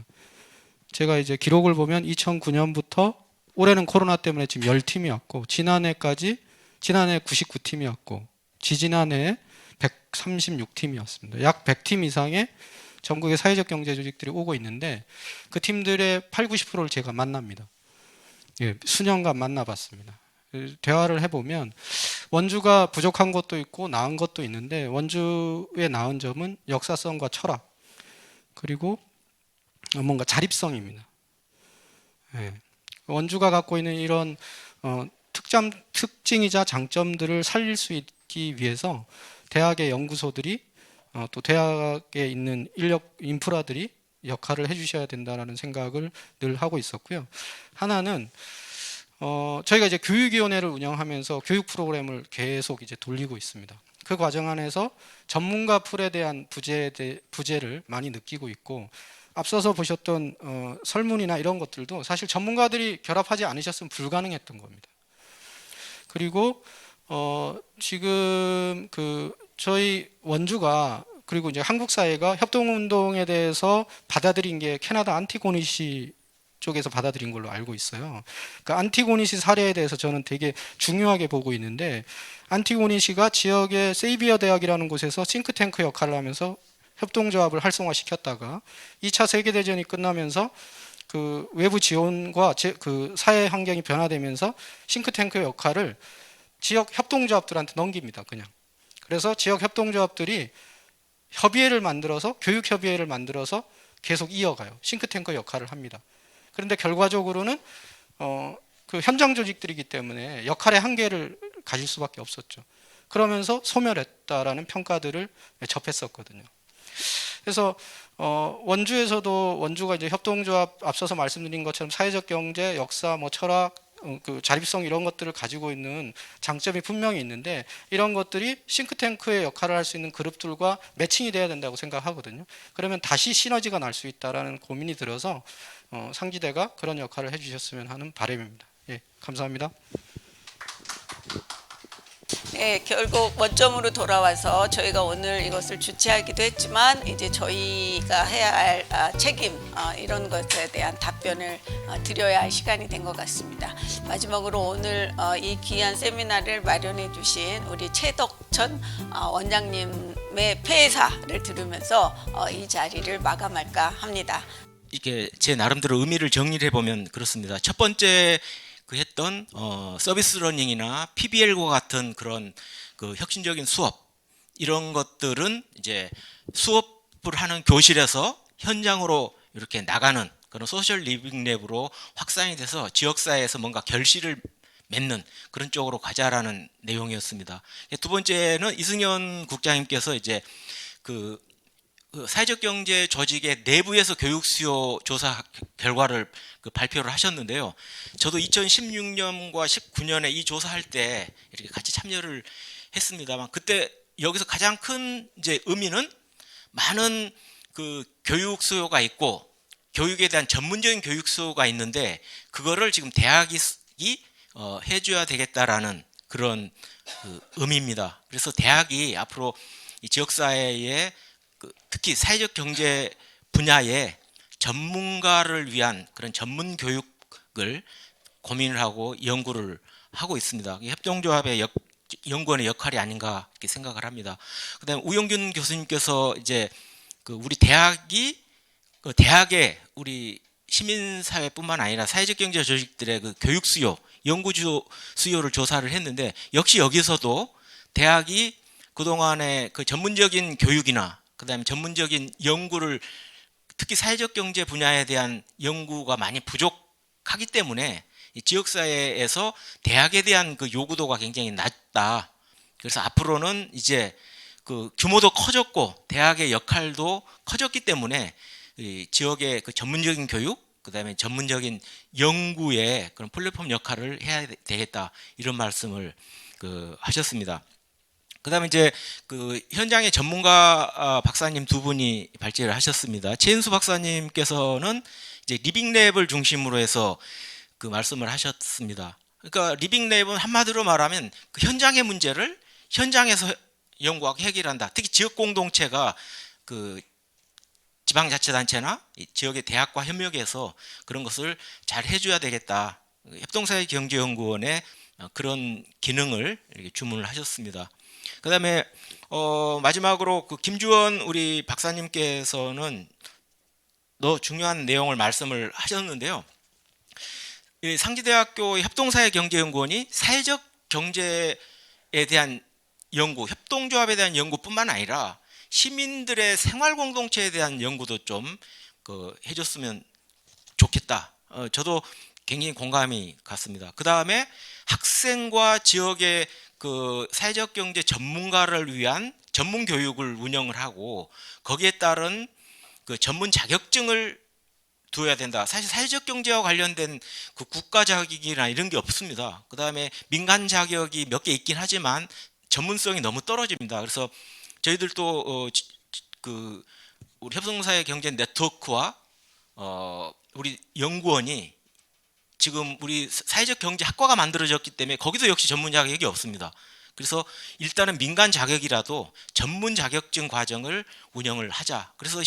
제가 이제 기록을 보면 2009년부터 올해는 코로나 때문에 지금 10팀이 왔고, 지난해 99팀이 왔고, 지지난해 136팀이 왔습니다. 약 100팀 이상의 전국의 사회적 경제 조직들이 오고 있는데, 그 팀들의 80~90%를 제가 만납니다. 예, 수년간 만나봤습니다. 대화를 해보면 원주가 부족한 것도 있고 나은 것도 있는데, 원주의 나은 점은 역사성과 철학, 그리고 뭔가 자립성입니다. 예. 원주가 갖고 있는 이런 특징이자 장점들을 살릴 수 있기 위해서 대학의 연구소들이 또 대학에 있는 인프라들이 역할을 해주셔야 된다는 생각을 늘 하고 있었고요. 하나는 저희가 이제 교육위원회를 운영하면서 교육 프로그램을 계속 이제 돌리고 있습니다. 그 과정 안에서 전문가 풀에 대한 부재를 많이 느끼고 있고, 앞서서 보셨던 설문이나 이런 것들도 사실 전문가들이 결합하지 않으셨으면 불가능했던 겁니다. 그리고 지금 저희 원주가, 그리고 이제 한국 사회가 협동운동에 대해서 받아들인 게 캐나다 안티고니시 쪽에서 받아들인 걸로 알고 있어요. 그러니까 안티고니시 사례에 대해서 저는 되게 중요하게 보고 있는데, 안티고니시가 지역의 세이비어 대학이라는 곳에서 싱크탱크 역할을 하면서 협동조합을 활성화시켰다가 2차 세계대전이 끝나면서 그 외부 지원과 그 사회 환경이 변화되면서 싱크탱크 역할을 지역 협동조합들한테 넘깁니다. 그냥. 그래서 지역 협동조합들이 협의회를 만들어서, 교육 협의회를 만들어서 계속 이어가요. 싱크탱크 역할을 합니다. 그런데 결과적으로는 그 현장 조직들이기 때문에 역할의 한계를 가질 수밖에 없었죠. 그러면서 소멸했다라는 평가들을 접했었거든요. 그래서 원주에서도, 원주가 이제 협동조합, 앞서서 말씀드린 것처럼 사회적 경제, 역사, 철학, 그 자립성 이런 것들을 가지고 있는 장점이 분명히 있는데, 이런 것들이 싱크탱크의 역할을 할 수 있는 그룹들과 매칭이 돼야 된다고 생각하거든요. 그러면 다시 시너지가 날 수 있다라는 고민이 들어서 상지대가 그런 역할을 해주셨으면 하는 바람입니다. 예, 감사합니다. 네, 결국 원점으로 돌아와서 저희가 오늘 이것을 주최하기도 했지만, 이제 저희가 해야 할 책임, 이런 것에 대한 답변을 드려야 할 시간이 된 것 같습니다. 마지막으로 오늘 이 귀한 세미나를 마련해 주신 우리 최덕천 원장님의 폐사를 들으면서 이 자리를 마감할까 합니다. 이게 제 나름대로 의미를 정리를 해보면 그렇습니다. 첫 번째 그 했던 서비스 러닝이나 PBL과 같은 그런 그 혁신적인 수업 이런 것들은 이제 수업을 하는 교실에서 현장으로 이렇게 나가는 그런 소셜 리빙 랩으로 확산이 돼서 지역사회에서 뭔가 결실을 맺는 그런 쪽으로 가자라는 내용이었습니다. 두 번째는 이승현 국장님께서 이제 그 사회적 경제 조직의 내부에서 교육 수요 조사 결과를 발표를 하셨는데요. 저도 2016년과 19년에 이 조사할 때 이렇게 같이 참여를 했습니다만 그때 여기서 가장 큰 이제 의미는 많은 그 교육 수요가 있고 교육에 대한 전문적인 교육 수요가 있는데 그거를 지금 대학이 해줘야 되겠다라는 그런 그 의미입니다. 그래서 대학이 앞으로 이 지역사회에 특히 사회적 경제 분야에 전문가를 위한 그런 전문 교육을 고민을 하고 연구를 하고 있습니다. 협동조합의 연구원의 역할이 아닌가 이렇게 생각을 합니다. 그다음에 우영균 교수님께서 이제 그 우리 대학이 그 대학의 우리 시민사회뿐만 아니라 사회적 경제 조직들의 그 교육 수요, 연구 수요를 조사를 했는데 역시 여기서도 대학이 그동안에 그 전문적인 교육이나 그다음에 전문적인 연구를 특히 사회적 경제 분야에 대한 연구가 많이 부족하기 때문에 이 지역사회에서 대학에 대한 그 요구도가 굉장히 낮다. 그래서 앞으로는 이제 그 규모도 커졌고 대학의 역할도 커졌기 때문에 이 지역의 그 전문적인 교육, 그다음에 전문적인 연구의 그런 플랫폼 역할을 해야 되겠다 이런 말씀을 하셨습니다. 그다음에 이제 그 현장의 전문가 박사님 두 분이 발제를 하셨습니다. 최은수 박사님께서는 이제 리빙랩을 중심으로 해서 그 말씀을 하셨습니다. 그러니까 리빙랩은 한마디로 말하면 그 현장의 문제를 현장에서 연구하고 해결한다. 특히 지역 공동체가 그 지방자치단체나 지역의 대학과 협력해서 그런 것을 잘 해줘야 되겠다. 협동사회경제연구원의 그런 기능을 이렇게 주문을 하셨습니다. 그다음에 마지막으로 그 김주원 우리 박사님께서는 더 중요한 내용을 말씀을 하셨는데요. 이 상지대학교 협동사회경제연구원이 사회적 경제에 대한 연구, 협동조합에 대한 연구뿐만 아니라 시민들의 생활 공동체에 대한 연구도 좀 해줬으면 좋겠다. 저도 굉장히 공감이 갔습니다. 그 다음에 학생과 지역의 그 사회적 경제 전문가를 위한 전문 교육을 운영을 하고 거기에 따른 그 전문 자격증을 두어야 된다. 사실 사회적 경제와 관련된 그 국가 자격이나 이런 게 없습니다. 그 다음에 민간 자격이 몇 개 있긴 하지만 전문성이 너무 떨어집니다. 그래서 저희들도 그 우리 협동사회 경제 네트워크와 우리 연구원이 지금 우리 사회적 경제 학과가 만들어졌기 때문에 거기도 역시 전문 자격이 없습니다. 그래서 일단은 민간 자격이라도 전문 자격증 과정을 운영을 하자. 그래서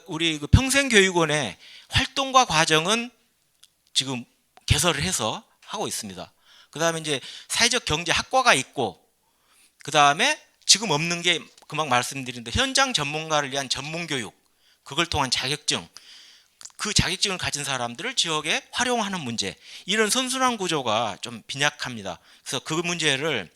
우리 그 평생교육원의 활동과 과정은 지금 개설을 해서 하고 있습니다. 그 다음에 이제 사회적 경제 학과가 있고, 그 다음에 지금 없는 게 금방 말씀드린 대로 현장 전문가를 위한 전문 교육, 그걸 통한 자격증, 그 자격증을 가진 사람들을 지역에 활용하는 문제, 이런 선순환 구조가 좀 빈약합니다. 그래서 그 문제를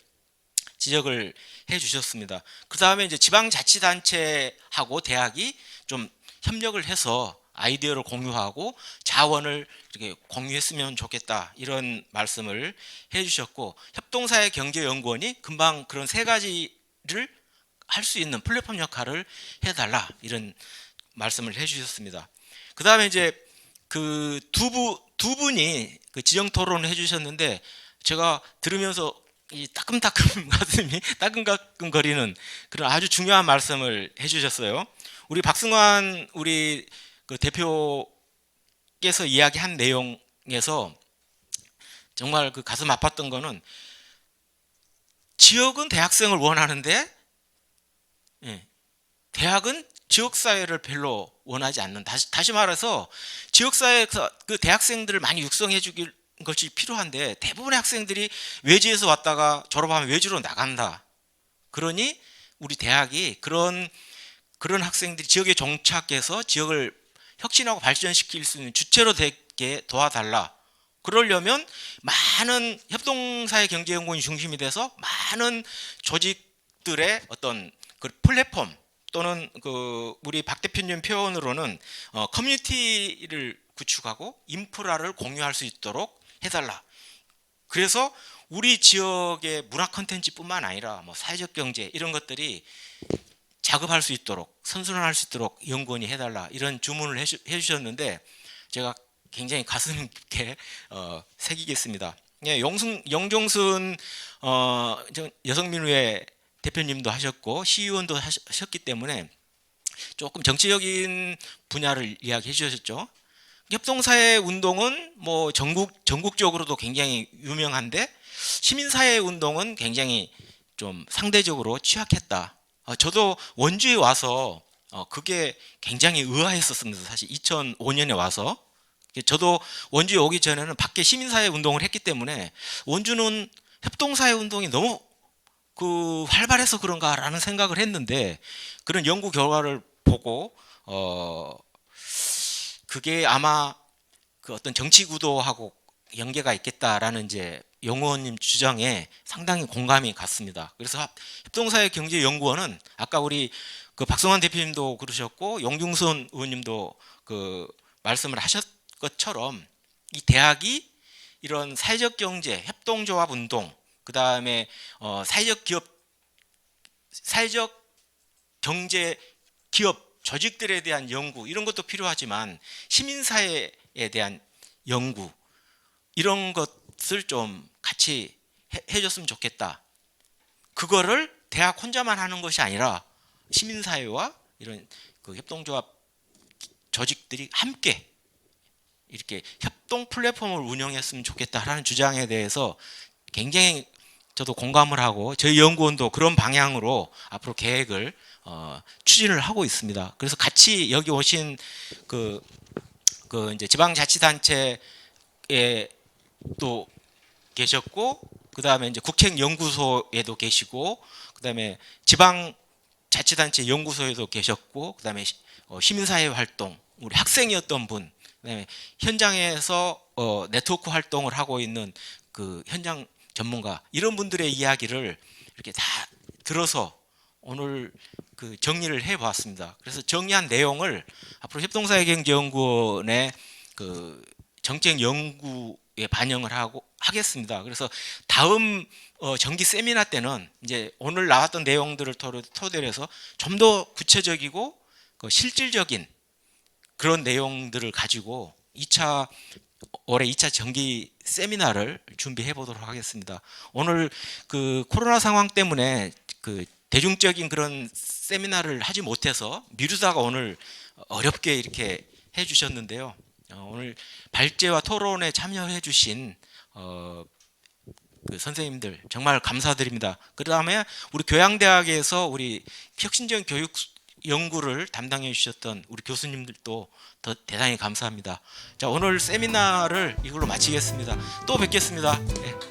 지적을 해 주셨습니다. 그 다음에 이제 지방자치단체하고 대학이 좀 협력을 해서 아이디어를 공유하고 자원을 이렇게 공유했으면 좋겠다, 이런 말씀을 해 주셨고, 협동사회경제연구원이 금방 그런 세 가지를 할 수 있는 플랫폼 역할을 해달라, 이런 말씀을 해 주셨습니다. 그 다음에 이제 그 두 분이 그 지정 토론을 해주셨는데 제가 들으면서 이 따끔따끔 가슴이 따끔따끔 거리는 그런 아주 중요한 말씀을 해주셨어요. 우리 박승환 우리 그 대표께서 이야기한 내용에서 정말 그 가슴 아팠던 거는, 지역은 대학생을 원하는데 대학은 지역사회를 별로 원하지 않는, 다시 말해서 지역사회에서 그 대학생들을 많이 육성해 주길 것이 필요한데 대부분의 학생들이 외지에서 왔다가 졸업하면 외지로 나간다. 그러니 우리 대학이 그런 학생들이 지역에 정착해서 지역을 혁신하고 발전시킬 수 있는 주체로 되게 도와달라. 그러려면 많은 협동사회 경제연구원이 중심이 돼서 많은 조직들의 어떤 그 플랫폼 또는 그 우리 박 대표님 표현으로는 커뮤니티를 구축하고 인프라를 공유할 수 있도록 해달라. 그래서 우리 지역의 문화 콘텐츠뿐만 아니라 뭐 사회적 경제 이런 것들이 작업할 수 있도록 선순환할 수 있도록 연구원이 해달라 이런 주문을 해주셨는데 제가 굉장히 가슴 깊게 새기겠습니다. 예, 영종순 여성민우회 대표님도 하셨고 시의원도 하셨기 때문에 조금 정치적인 분야를 이야기해 주셨죠. 협동사회 운동은 뭐 전국적으로도 굉장히 유명한데 시민사회 운동은 굉장히 좀 상대적으로 취약했다. 저도 원주에 와서 그게 굉장히 의아했었습니다. 사실 2005년에 와서 저도 원주에 오기 전에는 밖에 시민사회 운동을 했기 때문에 원주는 협동사회 운동이 너무 그 활발해서 그런가라는 생각을 했는데 그런 연구 결과를 보고 그게 아마 그 어떤 정치 구도하고 연계가 있겠다라는 이제 영 의원님 주장에 상당히 공감이 갔습니다. 그래서 협동사회경제연구원은 아까 우리 그 박성환 대표님도 그러셨고 용중선 의원님도 그 말씀을 하셨 것처럼 이 대학이 이런 사회적 경제, 협동조합 운동, 그 다음에 사회적 기업, 사회적 경제 기업 조직들에 대한 연구 이런 것도 필요하지만 시민사회에 대한 연구 이런 것을 좀 같이 해줬으면 좋겠다. 그거를 대학 혼자만 하는 것이 아니라 시민사회와 이런 그 협동조합 조직들이 함께 이렇게 협동 플랫폼을 운영했으면 좋겠다라는 주장에 대해서 굉장히 저도 공감을 하고 저희 연구원도 그런 방향으로 앞으로 계획을 추진을 하고 있습니다. 그래서 같이 여기 오신 그 이제 지방자치단체에 또 계셨고 그 다음에 이제 국책연구소에도 계시고 그 다음에 지방자치단체 연구소에도 계셨고 그 다음에 시민사회 활동 우리 학생이었던 분 그다음에 현장에서 네트워크 활동을 하고 있는 그 현장 전문가 이런 분들의 이야기를 이렇게 다 들어서 오늘 그 정리를 해보았습니다. 그래서 정리한 내용을 앞으로 협동사회경제연구원의 그 정책 연구에 반영을 하겠습니다. 그래서 다음 정기 세미나 때는 이제 오늘 나왔던 내용들을 토대로 해서 좀 더 구체적이고 그 실질적인 그런 내용들을 가지고 올해 2차 정기 세미나를 준비해 보도록 하겠습니다. 오늘 그 코로나 상황 때문에 그 대중적인 그런 세미나를 하지 못해서 미루다가 오늘 어렵게 이렇게 해 주셨는데요. 오늘 발제와 토론에 참여해 주신 그 선생님들 정말 감사드립니다. 그다음에 우리 교양대학에서 우리 혁신적인 교육 연구를 담당해 주셨던 우리 교수님들도 더 대단히 감사합니다. 자, 오늘 세미나를 이걸로 마치겠습니다. 또 뵙겠습니다. 네.